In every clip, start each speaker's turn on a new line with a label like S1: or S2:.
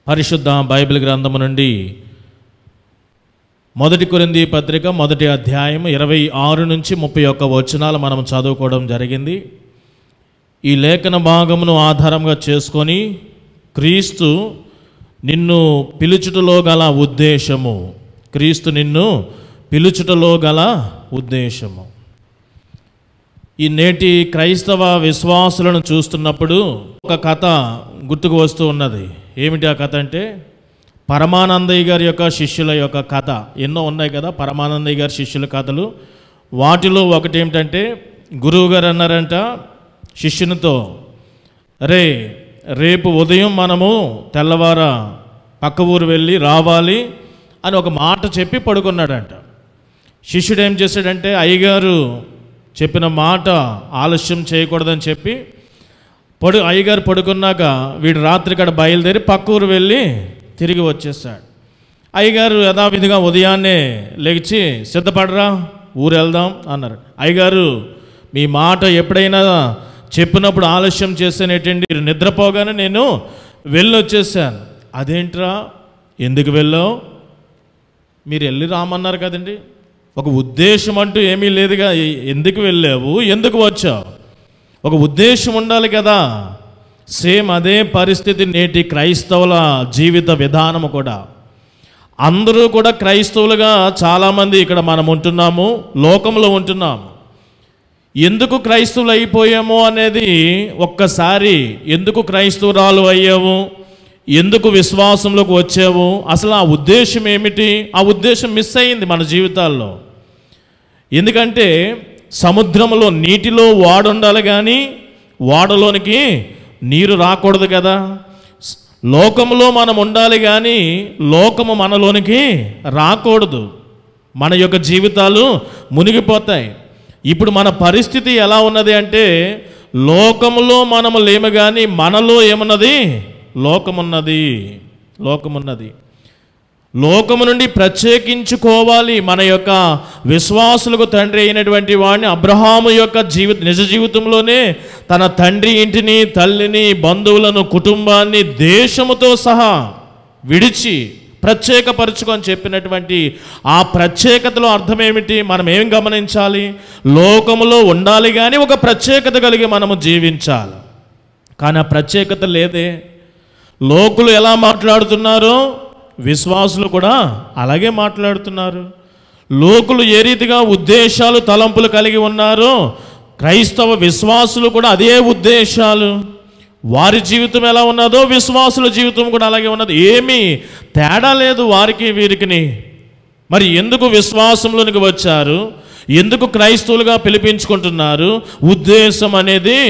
S1: పరిశుద్ధ బైబిల్ గ్రంథము నుండి 1 కొరింథీ పత్రిక 1వ అధ్యాయం 26 నుంచి 31 వచనాలు మనం చదువుకోవడం జరిగింది. ఈ లేఖన భాగమును ఆధారంగా చేసుకొని క్రీస్తు నిన్ను పిలుచుటలో గల ఉద్దేశము, క్రీస్తు నిన్ను పిలుచుటలో గల ఉద్దేశము. ఈ నేటి క్రైస్తవ విశ్వాసులను చూస్తున్నప్పుడు ఒక కథ గుర్తుకు వస్తూ ఉన్నది. ఏమిటి ఆ కథ అంటే, పరమానందయ్య గారి యొక్క శిష్యుల యొక్క కథ. ఎన్నో ఉన్నాయి కదా పరమానందయ్య గారి శిష్యుల కథలు. వాటిలో ఒకటి ఏమిటంటే, గురువుగారు అన్నారంట శిష్యునితో, రేపు ఉదయం మనము తెల్లవార పక్క ఊరు వెళ్ళి రావాలి అని ఒక మాట చెప్పి పడుకున్నాడంట. శిష్యుడు ఏం చేశాడంటే, అయ్యగారు చెప్పిన మాట ఆలస్యం చేయకూడదని చెప్పి అయ్యగారు పడుకున్నాక వీడు రాత్రి ఇక్కడ బయలుదేరి పక్క ఊరు వెళ్ళి తిరిగి వచ్చేసాడు. అయ్యగారు యథావిధిగా ఉదయాన్నే లేచి సిద్ధపడరా ఊరు వెళ్దాం అన్నారు. అయ్యగారు మీ మాట ఎప్పుడైనా చెప్పినప్పుడు ఆలస్యం చేసేనేటండి, మీరు నిద్రపోగానే నేను వెళ్ళొచ్చేసాను. అదేంట్రా ఎందుకు వెళ్ళావు? మీరు వెళ్ళి రామన్నారు కదండి, ఒక ఉద్దేశం అంటూ ఏమీ లేదుగా, ఎందుకు వెళ్ళావు, ఎందుకు వచ్చావు? ఒక ఉద్దేశం ఉండాలి కదా. సేమ్ అదే పరిస్థితి నేటి క్రైస్తవుల జీవిత విధానము కూడా. అందరూ కూడా క్రైస్తవులుగా చాలామంది ఇక్కడ మనం ఉంటున్నాము, లోకంలో ఉంటున్నాము. ఎందుకు క్రైస్తవులు అయిపోయాము అనేది ఒక్కసారి, ఎందుకు క్రైస్తవురాలు అయ్యావు, ఎందుకు విశ్వాసంలోకి వచ్చావు, అసలు ఆ ఉద్దేశం ఏమిటి, ఆ ఉద్దేశం మిస్ అయింది మన జీవితాల్లో. ఎందుకంటే సముద్రంలో నీటిలో ఓడ ఉండాలి కానీ ఓడలోనికి నీరు రాకూడదు కదా. లోకంలో మనం ఉండాలి కానీ లోకము మనలోనికి రాకూడదు. మన యొక్క జీవితాలు మునిగిపోతాయి. ఇప్పుడు మన పరిస్థితి ఎలా ఉన్నది అంటే, లోకములో మనము లేము కానీ మనలో ఏమున్నది, లోకమున్నది. లోకము నుండి ప్రత్యేకించుకోవాలి. మన యొక్క విశ్వాసులకు తండ్రి అయినటువంటి వాడిని అబ్రహాము యొక్క నిజ జీవితంలోనే తన తండ్రి ఇంటిని, తల్లిని, బంధువులను, కుటుంబాన్ని, దేశముతో సహా విడిచి ప్రత్యేకపరచుకొని చెప్పినటువంటి ఆ ప్రత్యేకతలో అర్థం ఏమిటి? మనం ఏం గమనించాలి? లోకములో ఉండాలి కానీ ఒక ప్రత్యేకత కలిగి మనము జీవించాలి. కానీ ఆ ప్రత్యేకత లేదే. లోకులు ఎలా మాట్లాడుతున్నారో విశ్వాసులు కూడా అలాగే మాట్లాడుతున్నారు. లోకులు ఏ రీతిగా ఉద్దేశాలు, తలంపులు కలిగి ఉన్నారో క్రైస్తవ విశ్వాసులు కూడా అదే ఉద్దేశాలు. వారి జీవితం ఎలా ఉన్నదో విశ్వాసుల జీవితం కూడా అలాగే ఉన్నది. ఏమీ తేడా లేదు వారికి వీరికి. మరి ఎందుకు విశ్వాసంలోనికి వచ్చారు? ఎందుకు క్రైస్తవులుగా పిలిపించుకుంటున్నారు? ఉద్దేశం అనేది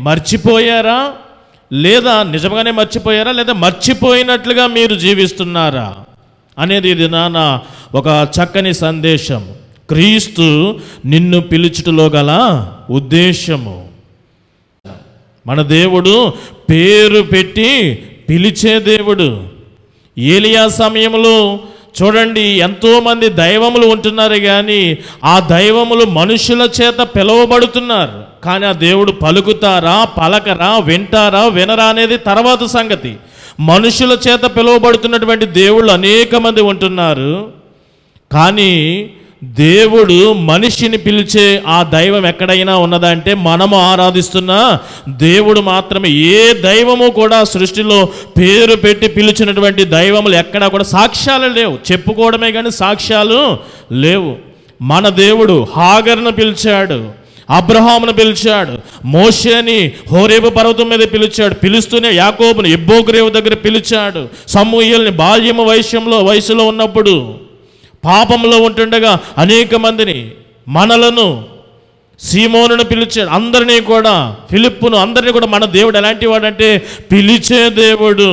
S1: మర్చిపోయారా? లేదా నిజంగానే మర్చిపోయారా? లేదా మర్చిపోయినట్లుగా మీరు జీవిస్తున్నారా అనేది ఇది నాన్న ఒక చక్కని సందేశం. క్రీస్తు నిన్ను పిలుచుటలో గల ఉద్దేశము. మన దేవుడు పేరు పెట్టి పిలిచే దేవుడు. ఏలియా సమయంలో చూడండి, ఎంతోమంది దైవములు ఉంటున్నారు కానీ ఆ దైవములు మనుషుల చేత పిలువబడుతున్నారు. కానీ ఆ దేవుడు పలుకుతారా, పలకరా, వింటారా, వినరా అనేది తర్వాత సంగతి. మనుషుల చేత పిలువబడుతున్నటువంటి దేవుళ్ళు అనేక మంది ఉంటున్నారు. కానీ దేవుడు మనిషిని పిలిచే ఆ దైవం ఎక్కడైనా ఉన్నదంటే మనము ఆరాధిస్తున్న దేవుడు మాత్రమే. ఏ దైవము కూడా సృష్టిలో పేరు పెట్టి పిలిచినటువంటి దైవములు ఎక్కడా కూడా సాక్ష్యాలు లేవు. చెప్పుకోవడమే కానీ సాక్ష్యాలు లేవు. మన దేవుడు హాగర్ను పిలిచాడు, అబ్రహామును పిలిచాడు, మోషేని హోరేబు పర్వతం మీద పిలిచాడు, పిలుస్తూనే యాకోబుని ఎబ్బోగ్రేవు దగ్గర పిలిచాడు, సమూయేలుని బాల్యము వయసులో ఉన్నప్పుడు పాపంలో ఉంటుండగా అనేక మందిని, మనలను, సీమోనును పిలిచాడు. అందరినీ కూడా, ఫిలిప్పును, అందరినీ కూడా మన దేవుడు ఎలాంటి వాడంటే పిలిచే దేవుడు.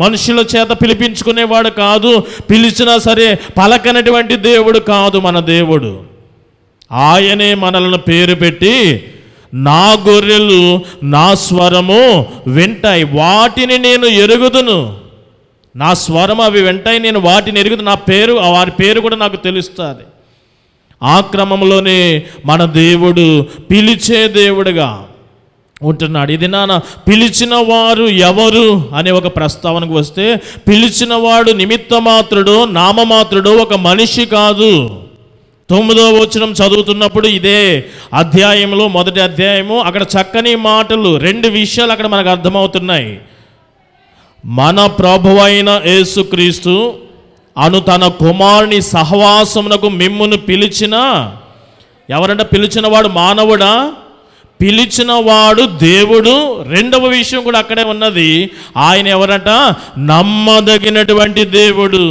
S1: మనుషుల చేత పిలిపించుకునేవాడు కాదు, పిలిచినా సరే పలకనటువంటి దేవుడు కాదు మన దేవుడు. ఆయనే మనలను పేరు పెట్టి, నా గొర్రెలు నా స్వరము వింటాయి, వాటిని నేను ఎరుగుదును. నా స్వరం అవి వింటాయి, నేను వాటిని ఎరుగుదు. నా పేరు, వారి పేరు కూడా నాకు తెలుస్తుంది. ఆ క్రమంలోనే మన దేవుడు పిలిచే దేవుడుగా, ఉంటున్నాడు. ఇది నాన్న పిలిచిన వారు ఎవరు అనే ఒక ప్రస్తావనకు వస్తే, పిలిచిన వాడు నిమిత్త మాత్రుడు, నామమాత్రుడు, ఒక మనిషి కాదు. 9వ వచనం చదువుతున్నప్పుడు ఇదే అధ్యాయంలో మొదటి అధ్యాయము, అక్కడ చక్కని మాటలు 2 విషయాలు అక్కడ మనకు అర్థమవుతున్నాయి. మన ప్రభువైన యేసుక్రీస్తు అను తన కుమారుని సహవాసమునకు మిమ్మును పిలిచిన, ఎవరంట పిలిచిన వాడు? మానవుడా? పిలిచిన వాడు దేవుడు. 2వ విషయం కూడా అక్కడే ఉన్నది, ఆయన ఎవరట? నమ్మదగినటువంటి దేవుడు.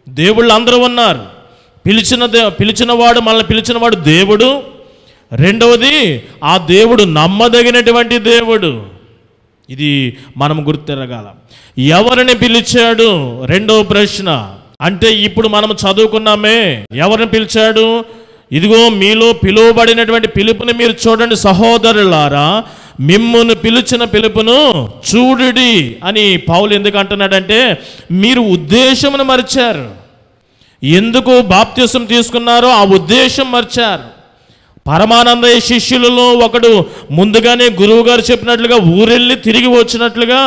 S1: దేవుళ్ళు అందరూ ఉన్నారు. పిలిచినవాడు, మనల్ని పిలిచినవాడు దేవుడు. 2వది, ఆ దేవుడు నమ్మదగినటువంటి దేవుడు. ఇది మనం గుర్తెరగాల. ఎవరిని పిలిచాడు? 2వ ప్రశ్న. అంటే ఇప్పుడు మనం చదువుకున్నామే, ఎవరిని పిలిచాడు? ఇదిగో మీలో పిలువబడినటువంటి పిలుపుని మీరు చూడండి సహోదరులారా, మిమ్మును పిలిచిన పిలుపును చూడుడి అని పౌలు ఎందుకు అంటున్నాడంటే, మీరు ఉద్దేశమును మర్చారు. ఎందుకు బాప్తిసం తీసుకున్నారో ఆ ఉద్దేశం మర్చారు. పరమానందయ్య శిష్యులలో ఒకడు ముందుగానే గురువు గారు చెప్పినట్లుగా ఊరెళ్ళి తిరిగి వచ్చినట్లుగా,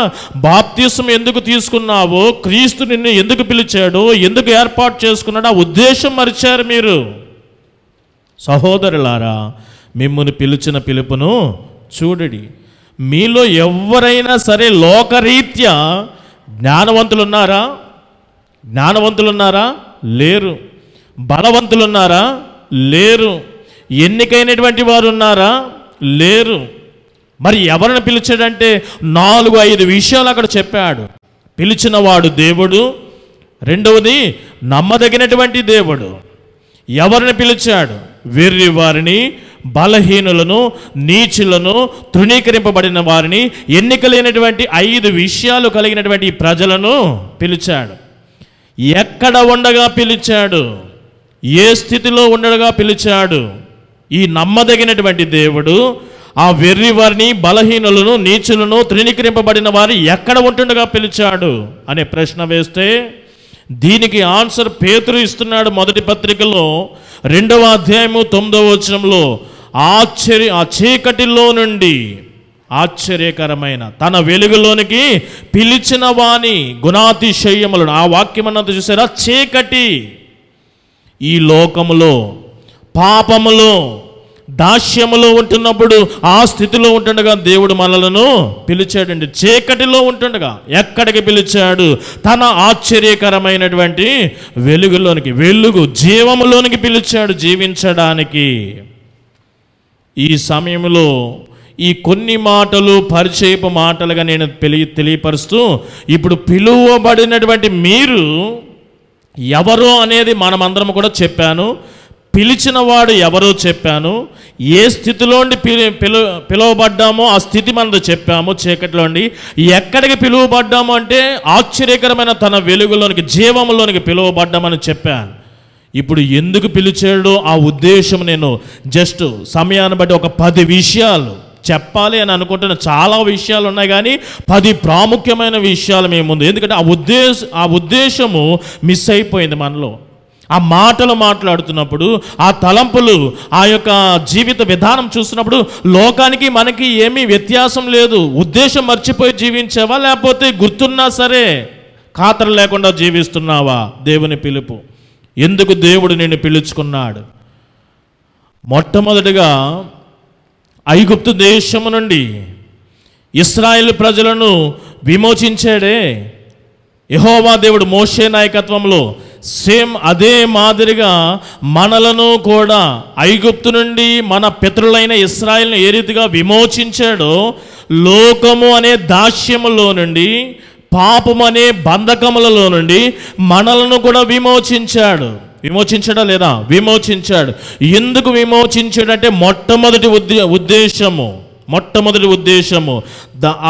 S1: బాప్తిసం ఎందుకు తీసుకున్నావో, క్రీస్తు నిన్ను ఎందుకు పిలిచాడో, ఎందుకు ఏర్పాటు చేసుకున్నాడో ఆ ఉద్దేశం మర్చారు మీరు. సహోదరులారా, మిమ్మును పిలిచిన పిలుపును చూడడి. మీలో ఎవరైనా సరే లోకరీత్యా జ్ఞానవంతులున్నారా? జ్ఞానవంతులున్నారా? లేరు. బలవంతులున్నారా? లేరు. ఎన్నికైనటువంటి వారు ఉన్నారా? లేరు. మరి ఎవరిని పిలిచాడంటే 4-5 విషయాలు అక్కడ చెప్పాడు. పిలిచిన వాడు దేవుడు. 2వది నమ్మదగినటువంటి దేవుడు. ఎవరిని పిలిచాడు? వెర్రి వారిని, బలహీనులను, నీచులను, తృణీకరింపబడిన వారిని, ఎన్నికలేనటువంటి 5 విషయాలు కలిగినటువంటి ప్రజలను పిలిచాడు. ఎక్కడ ఉండగా పిలిచాడు? ఏ స్థితిలో ఉండగా పిలిచాడు? ఈ నమ్మదగినటువంటి దేవుడు ఆ వెర్రి వారిని, బలహీనులను, నీచులను, తృణీకరింపబడిన వారు ఎక్కడ ఉంటుండగా పిలిచాడు అనే ప్రశ్న వేస్తే, దీనికి ఆన్సర్ పేతురు ఇస్తున్నాడు మొదటి పత్రికలో 2వ అధ్యాయము 9వ వచనంలో. ఆ చీకటిలో నుండి ఆశ్చర్యకరమైన తన వెలుగులోనికి పిలిచిన వాని గుణాతిశయములను, ఆ వాక్యం అన్నది చూసారా? చీకటి, ఈ లోకములో పాపములో దాస్యములో ఉంటున్నప్పుడు ఆ స్థితిలో ఉంటుండగా దేవుడు మనలను పిలిచాడండి. చీకటిలో ఉంటుండగా ఎక్కడికి పిలిచాడు? తన ఆశ్చర్యకరమైనటువంటి వెలుగులోనికి, వెలుగు జీవములోనికి పిలిచాడు జీవించడానికి. ఈ సమయంలో ఈ కొన్ని మాటలు పరిచయపు మాటలుగా నేను తెలియపరుస్తూ, ఇప్పుడు పిలువబడినటువంటి మీరు ఎవరో అనేది మనమందరం కూడా చెప్పాను. పిలిచిన వాడు ఎవరో చెప్పాను. ఏ స్థితిలోండి పిలువబడ్డామో ఆ స్థితి మనది చెప్పాము. చీకటిలోండి ఎక్కడికి పిలువబడ్డాము అంటే ఆశ్చర్యకరమైన తన వెలుగులోనికి, జీవములోనికి పిలువబడ్డామని చెప్పాను. ఇప్పుడు ఎందుకు పిలిచాడో ఆ ఉద్దేశం నేను జస్ట్ సమయాన్ని బట్టి ఒక 10 విషయాలు చెప్పాలి అని అనుకుంటున్న. చాలా విషయాలు ఉన్నాయి కానీ 10 ప్రాముఖ్యమైన విషయాలు మేము ముందు, ఎందుకంటే ఆ ఉద్దేశము మిస్ అయిపోయింది మనలో. ఆ మాటలు మాట్లాడుతున్నప్పుడు, ఆ తలంపులు, ఆ యొక్క జీవిత విధానం చూస్తున్నప్పుడు లోకానికి మనకి ఏమీ వ్యత్యాసం లేదు. ఉద్దేశం మర్చిపోయి జీవించావా, లేకపోతే గుర్తున్నా సరే ఖాతరు లేకుండా జీవిస్తున్నావా? దేవుని పిలుపు, ఎందుకు దేవుడు నిన్ను పిలుచుకున్నాడు? మొట్టమొదటిగా ఐగుప్తు దేశము నుండి ఇశ్రాయేలు ప్రజలను విమోచించాడే యెహోవా దేవుడు మోషే నాయకత్వంలో. సేమ్ అదే మాదిరిగా మనలను కూడా ఐగుప్తు నుండి మన పితరులైన ఇశ్రాయేలును ఏ రీతిగా విమోచించాడో, లోకము అనే దాస్యములో నుండి, పాపం అనే బంధకములలో నుండి మనలను కూడా విమోచించాడు. విమోచించడా లేదా? విమోచించాడు. ఎందుకు విమోచించాడంటే మొట్టమొదటి ఉద్దేశము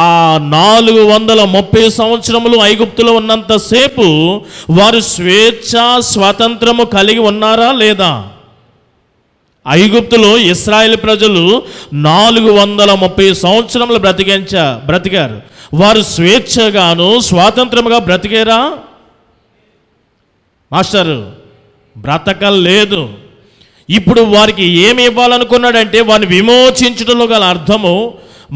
S1: ఆ 430 సంవత్సరములు ఐగుప్తులో ఉన్నంతసేపు వారు స్వేచ్ఛ స్వాతంత్రము కలిగి ఉన్నారా లేదా? ఐగుప్తులో ఇశ్రాయేల్ ప్రజలు 430 సంవత్సరములు బ్రతికారు. వారు స్వేచ్ఛగాను స్వాతంత్రముగా బ్రతికారా మాస్టరు? బ్రతకలేదు. ఇప్పుడు వారికి ఏమి ఇవ్వాలనుకున్నాడంటే వారిని విమోచించడంలో గల అర్థము,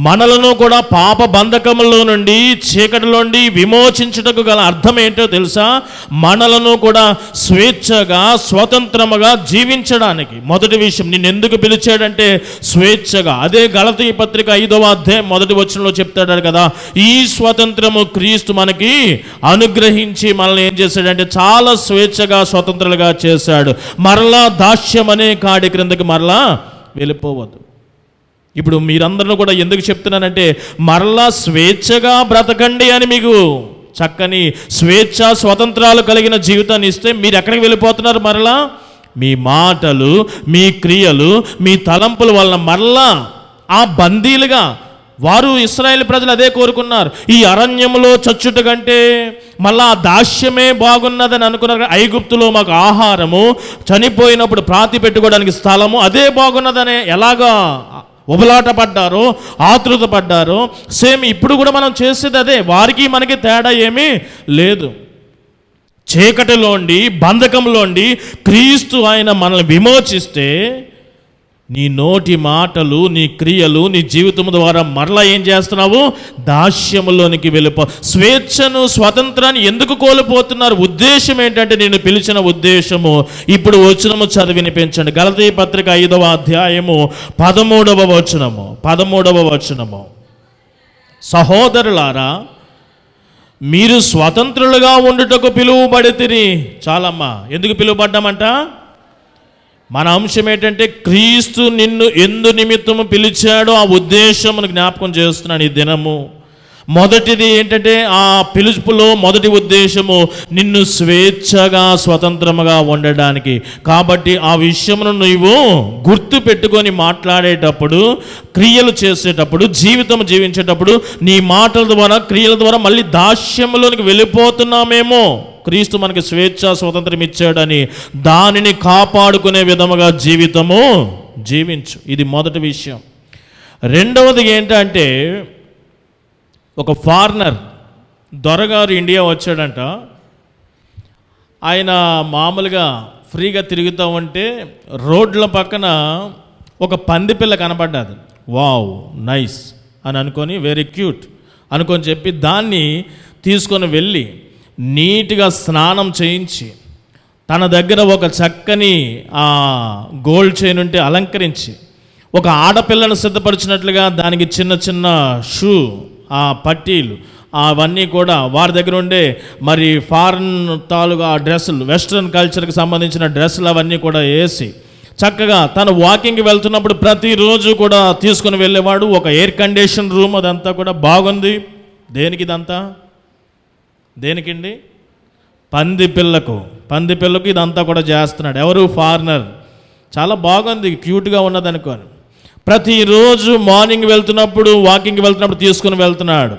S1: మనలను కూడా పాప బంధకములో నుండి చీకటిలో నుండి విమోచించుటకు గల అర్థం ఏంటో తెలుసా? మనలను కూడా స్వేచ్ఛగా స్వతంత్రముగా జీవించడానికి. మొదటి విషయం, నిన్ను ఎందుకు పిలిచాడంటే స్వేచ్ఛగా. అదే గలతీ పత్రిక 5వ అధ్యాయం 1వ వచనంలో చెప్తాడు కదా, ఈ స్వతంత్రము క్రీస్తు మనకి అనుగ్రహించి మనల్ని ఏం చేశాడంటే చాలా స్వేచ్ఛగా స్వతంత్రులుగా చేశాడు. మరలా దాస్యం అనే కాడి క్రిందకి మరలా వెళ్ళిపోవద్దు. ఇప్పుడు మీరందరూ కూడా ఎందుకు చెప్తున్నానంటే, మరలా స్వేచ్ఛగా బ్రతకండి అని మీకు చక్కని స్వేచ్ఛ స్వతంత్రాలు కలిగిన జీవితాన్ని ఇస్తే మీరు ఎక్కడికి వెళ్ళిపోతున్నారు? మరలా మీ మాటలు, మీ క్రియలు, మీ తలంపుల వలన మరలా ఆ బందీలుగా వారు ఇశ్రాయేలు ప్రజలు అదే కోరుకున్నారు. ఈ అరణ్యంలో చచ్చుట కంటే మళ్ళా ఆ దాస్యమే బాగున్నదని అనుకున్నారు. ఐగుప్తులో మాకు ఆహారము, చనిపోయినప్పుడు ప్రాతి పెట్టుకోవడానికి స్థలము అదే బాగున్నదనే ఎలాగా ఉబలాట పడ్డారో, ఆతృత పడ్డారో, సేమ్ ఇప్పుడు కూడా మనం చేసేది అదే. వారికి మనకి తేడా ఏమీ లేదు. చీకటిలోండి, బంధకంలోండి క్రీస్తు ఆయన మనల్ని విమోచిస్తే నీ నోటి మాటలు, నీ క్రియలు, నీ జీవితం ద్వారా మరలా ఏం చేస్తున్నావు? దాస్యములోనికి వెళ్ళిపో. స్వేచ్ఛను, స్వతంత్రాన్ని ఎందుకు కోల్పోతున్నారు? ఉద్దేశం ఏంటంటే, నేను పిలిచిన ఉద్దేశము ఇప్పుడు వచనము చదివి వినిపించండి. గలతీ పత్రిక 5వ అధ్యాయము 13వ వచనము. సహోదరులారా, మీరు స్వతంత్రులుగా ఉండుటకు పిలువబడితిరి. చాలమ్మా, ఎందుకు పిలువబడ్డామంట? మన అంశం ఏంటంటే, క్రీస్తు నిన్ను ఎందు నిమిత్తము పిలిచాడో ఆ ఉద్దేశం జ్ఞాపకం చేస్తున్నాను ఈ దినము. మొదటిది ఏంటంటే, ఆ పిలుపులో మొదటి ఉద్దేశము నిన్ను స్వేచ్ఛగా స్వతంత్రముగా ఉండడానికి. కాబట్టి ఆ విషయమును నువ్వు గుర్తు పెట్టుకొని మాట్లాడేటప్పుడు, క్రియలు చేసేటప్పుడు, జీవితం జీవించేటప్పుడు నీ మాటల ద్వారా, క్రియల ద్వారా మళ్ళీ దాస్యములోనికి వెళ్ళిపోతున్నామేమో. క్రీస్తు మనకి స్వేచ్ఛ స్వతంత్రం ఇచ్చాడని దానిని కాపాడుకునే విధముగా జీవితము జీవించు. ఇది మొదటి విషయం. రెండవది ఏంటంటే, ఒక ఫారినర్ దొరగారు ఇండియా వచ్చాడంట. ఆయన మామూలుగా ఫ్రీగా తిరుగుతూ ఉంటే రోడ్ల పక్కన ఒక పంది పిల్ల కనపడ్డది. వావ్, నైస్ అని అనుకొని, వెరీ క్యూట్ అనుకొని చెప్పి దాన్ని తీసుకొని వెళ్ళి నీట్గా స్నానం చేయించి, తన దగ్గర ఒక చక్కని గోల్డ్ చైన్ ఉంటే అలంకరించి, ఒక ఆడపిల్లను సిద్ధపరిచినట్లుగా దానికి చిన్న చిన్న షూ, ఆ పట్టీలు అవన్నీ కూడా వారి దగ్గర ఉండే మరి ఫారెన్ తాలూగా డ్రెస్సులు, వెస్ట్రన్ కల్చర్కి సంబంధించిన డ్రెస్సులు అవన్నీ కూడా వేసి చక్కగా తను వాకింగ్కి వెళ్తున్నప్పుడు ప్రతిరోజు కూడా తీసుకుని వెళ్ళేవాడు. ఒక ఎయిర్ కండిషన్ రూమ్, అదంతా కూడా బాగుంది. దేనికి ఇదంతా? దేనికండి? పంది పిల్లకు ఇదంతా కూడా చేస్తున్నాడు. ఎవరు? ఫారినర్. చాలా బాగుంది, క్యూట్గా ఉన్నది అనుకోని ప్రతిరోజు మార్నింగ్ వెళ్తున్నప్పుడు, వాకింగ్కి వెళ్తున్నప్పుడు తీసుకుని వెళ్తున్నాడు.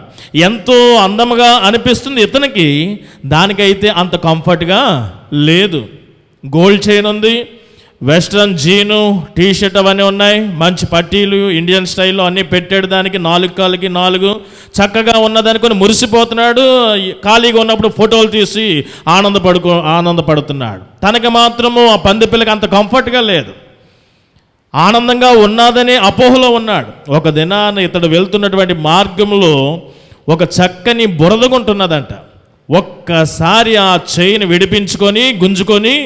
S1: ఎంతో అందముగా అనిపిస్తుంది ఇతనికి, దానికైతే అంత కంఫర్ట్గా లేదు. గోల్డ్ చైన్ ఉంది, వెస్ట్రన్ జీను, టీషర్ట్ అవన్నీ ఉన్నాయి, మంచి పట్టీలు ఇండియన్ స్టైల్లో అన్నీ పెట్టాడు. దానికి 4 కాళ్ళకి 4 చక్కగా ఉన్నదనుకొని మురిసిపోతున్నాడు. ఖాళీగా ఉన్నప్పుడు ఫోటోలు తీసి ఆనందపడుతున్నాడు. తనకి మాత్రము ఆ పంది పిల్లకి అంత కంఫర్ట్గా లేదు, ఆనందంగా ఉన్నదనే అపోహలో ఉన్నాడు. ఒక దినాన ఇతడు వెళ్తున్నటువంటి మార్గంలో ఒక చక్కని బురదగుంటున్నదంట. ఒక్కసారి ఆ చైన్ విడిపించుకొని గుంజుకొని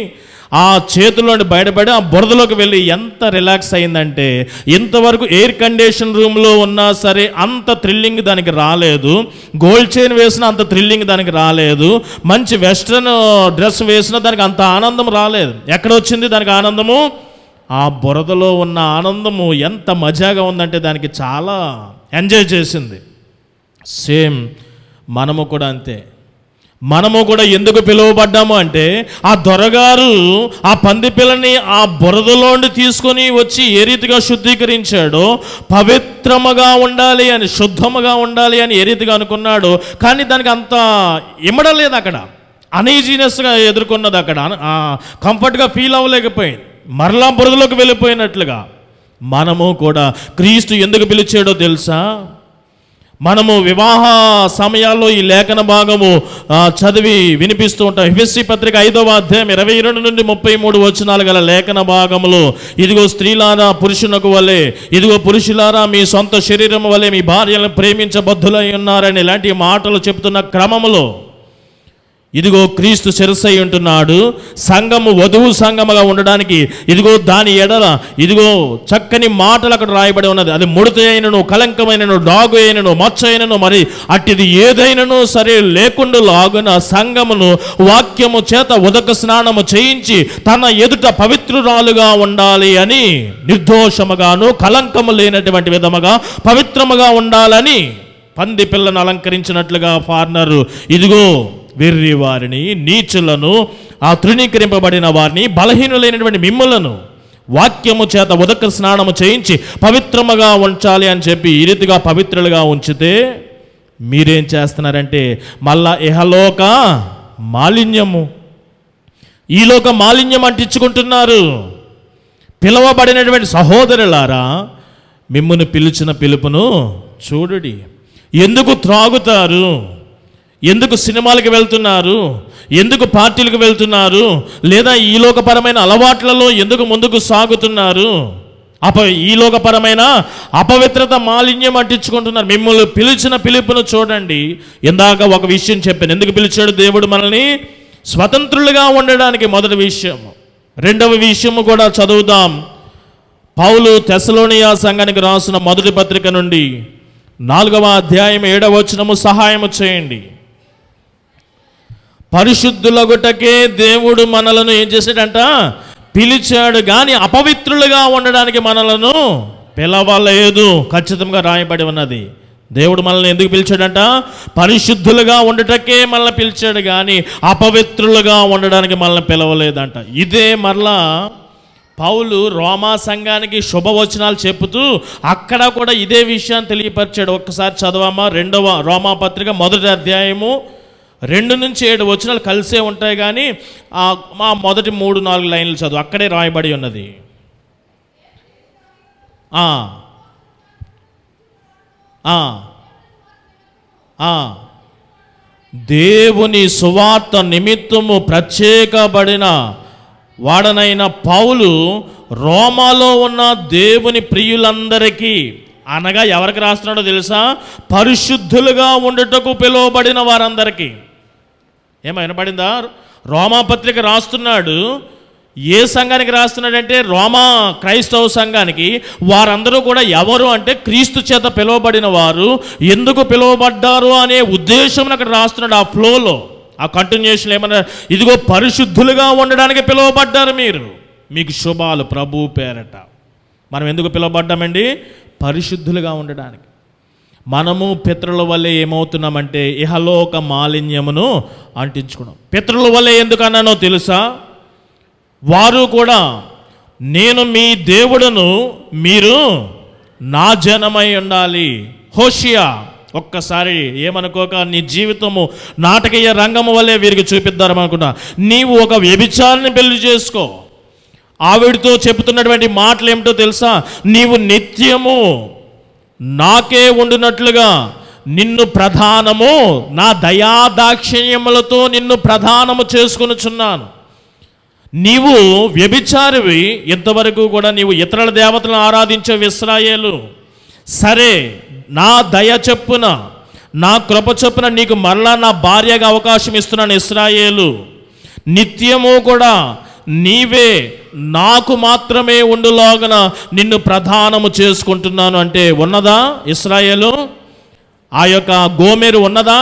S1: ఆ చేతుల్లోని బయటపడి ఆ బురదలోకి వెళ్ళి ఎంత రిలాక్స్ అయిందంటే, ఇంతవరకు ఎయిర్ కండిషన్ రూమ్లో ఉన్నా సరే అంత థ్రిల్లింగ్ దానికి రాలేదు. గోల్డ్ చైన్ వేసిన అంత థ్రిల్లింగ్ దానికి రాలేదు. మంచి వెస్ట్రన్ డ్రెస్ వేసిన దానికి అంత ఆనందం రాలేదు. ఎక్కడొచ్చింది దానికి ఆనందము? ఆ బురదలో ఉన్న ఆనందము ఎంత మజాగా ఉందంటే దానికి చాలా ఎంజాయ్ చేసింది. సేమ్ మనము కూడా అంతే. మనము కూడా ఎందుకు పిలువబడ్డాము అంటే, ఆ దొరగారు ఆ పంది పిల్లని ఆ బురదలోండి తీసుకొని వచ్చి ఏ రీతిగా శుద్ధీకరించాడో, పవిత్రముగా ఉండాలి అని, శుద్ధముగా ఉండాలి అని ఏ రీతిగా అనుకున్నాడో, కానీ దానికి అంత ఇమ్మడలేదు. అక్కడ అనీజీనెస్గా ఎదుర్కొన్నది, అక్కడ కంఫర్ట్గా ఫీల్ అవ్వలేకపోయింది. మరలా బురదలోకి వెళ్ళిపోయినట్లుగా మనము కూడా క్రీస్తు ఎందుకు పిలిచాడో తెలుసా? మనము వివాహ సమయాల్లో ఈ లేఖన భాగము చదివి వినిపిస్తూ ఉంటాం. ఎఫెసీ పత్రిక 5వ అధ్యాయం 22 నుండి 33 వచనాలు గల లేఖన భాగములో, ఇదిగో స్త్రీలారా పురుషునకు వలె, ఇదిగో పురుషులారా మీ సొంత శరీరం వలె మీ భార్యలను ప్రేమించబద్ధులై ఉన్నారని ఇలాంటి మాటలు చెప్తున్న క్రమములో, ఇదిగో క్రీస్తు శిరస్సై ఉంటున్నాడు. సంఘము వధువు సంఘముగా ఉండడానికి ఇదిగో దాని ఎడల ఇదిగో చక్కని మాటలు అక్కడ రాయబడి ఉన్నది. అది ముడత అయినను, కలంకమైనను, డాగు అయినను, మచ్చ అయినను, మరి అట్టిది ఏదైనను సరే లేకుండా లాగున సంఘమును వాక్యము చేత ఉదక స్నానము చేయించి తన ఎదుట పవిత్రురాలుగా ఉండాలి అని, నిర్దోషముగాను కలంకము లేనటువంటి విధముగా పవిత్రముగా ఉండాలని పంది పిల్లను అలంకరించినట్లుగా ఫార్నరు ఇదిగో వెర్రి వారిని, నీచులను, ఆ తృణీకరింపబడిన వారిని, బలహీనులైనటువంటి మిమ్ములను వాక్యము చేత ఉదక స్నానము చేయించి పవిత్రముగా ఉంచాలి అని చెప్పి ఈ రీతిగా పవిత్రులుగా ఉంచితే మీరేం చేస్తున్నారంటే మళ్ళా ఇహలోక మాలిన్యము, ఈలోక మాలిన్యం అంటించుకుంటున్నారు. పిలవబడినటువంటి సహోదరులారా, మిమ్మును పిలిచిన పిలుపును చూడుడి. ఎందుకు త్రాగుతారు? ఎందుకు సినిమాలకు వెళ్తున్నారు? ఎందుకు పార్టీలకు వెళ్తున్నారు? లేదా ఈలోకపరమైన అలవాట్లలో ఎందుకు ముందుకు సాగుతున్నారు? ఈలోకపరమైన అపవిత్రత మాలిన్యం అంటించుకుంటున్నారు. మిమ్మల్ని పిలిచిన పిలుపును చూడండి. ఇందాక ఒక విషయం చెప్పాను, ఎందుకు పిలిచాడు దేవుడు మనల్ని? స్వతంత్రులుగా ఉండడానికి మొదటి విషయం. రెండవ విషయము కూడా చదువుదాం. పౌలు తెస్సలోనియ సంఘానికి రాసిన మొదటి పత్రిక నుండి 4వ అధ్యాయం 7వ వచనము సహాయము చేయండి. పరిశుద్ధులగుటకే దేవుడు మనలను ఏం చేశాడంట? పిలిచాడు, కానీ అపవిత్రులుగా ఉండడానికి మనలను పిలవలేదు. ఖచ్చితంగా రాయబడి ఉన్నది. దేవుడు మనల్ని ఎందుకు పిలిచాడంట? పరిశుద్ధులుగా ఉండటకే మనల్ని పిలిచాడు, కానీ అపవిత్రులుగా ఉండడానికి మనల్ని పిలవలేదంట. ఇదే మరలా పౌలు రోమా సంఘానికి శుభవచనాలు చెబుతూ అక్కడ కూడా ఇదే విషయాన్ని తెలియపరిచాడు. ఒక్కసారి చదవమ్మా. 2వ రోమా పత్రిక 1వ అధ్యాయము 2 నుంచి 7 వచనాలు కలిసే ఉంటాయి, కానీ మా మొదటి 3-4 లైన్లు చదువు, అక్కడే రాయబడి ఉన్నది. దేవుని సువార్త నిమిత్తము ప్రత్యేకబడిన వాడనైన పౌలు రోమాలో ఉన్న దేవుని ప్రియులందరికీ, అనగా ఎవరికి రాస్తున్నాడో తెలుసా? పరిశుద్ధులుగా ఉండుటకు పిలువబడిన వారందరికీ. ఏమో వినపడిందా? రోమా పత్రిక రాస్తున్నాడు. ఏ సంఘానికి రాస్తున్నాడంటే రోమా క్రైస్తవ సంఘానికి. వారందరూ కూడా ఎవరు అంటే క్రీస్తు చేత పిలువబడిన వారు. ఎందుకు పిలువబడ్డారు అనే ఉద్దేశం అక్కడ రాస్తున్నాడు. ఆ ఫ్లోలో, ఆ కంటిన్యూషన్ ఏమన్నా, ఇదిగో పరిశుద్ధులుగా ఉండడానికి పిలువబడ్డారు మీరు, మీకు శుభాలు ప్రభు పేరట. మనం ఎందుకు పిలువబడ్డామండి? పరిశుద్ధులుగా ఉండడానికి. మనము పితరుల వల్లే ఏమవుతున్నామంటే ఇహలోక మాలిన్యమును అంటించుకున్నాం. పితరుల వల్లే ఎందుకు అన్నానో తెలుసా? వారు కూడా నేను మీ దేవుడును, మీరు నా జనమై ఉండాలి. హోషియా, ఒక్కసారి ఏమనుకోక, నీ జీవితము నాటకీయ రంగము వల్లే వీరికి చూపిద్దారనుకున్నా. నీవు ఒక వ్యభిచారిని పెళ్లి చేసుకో. ఆవిడితో చెబుతున్నటువంటి మాటలు ఏమిటో తెలుసా? నీవు నిత్యము నాకే ఉండునట్లుగా నిన్ను ప్రధానము, నా దయాదాక్షిణ్యములతో నిన్ను ప్రధానము చేసుకొనుచున్నాను. నీవు వ్యభిచారివి, ఇంతవరకు కూడా నీవు ఇతరుల దేవతలను ఆరాధించే ఇశ్రాయేలు. సరే, నా దయ చొప్పున, నా కృప చొప్పున నీకు మరలా నా భార్యగా అవకాశం ఇస్తున్నాను ఇశ్రాయేలు. నిత్యము కూడా నీవే నాకు మాత్రమే ఉండులాగున నిన్ను ప్రధానము చేసుకుంటున్నాను అంటే ఉన్నదా ఇశ్రాయేలు? ఆ యొక్క గోమెరు ఉన్నదా?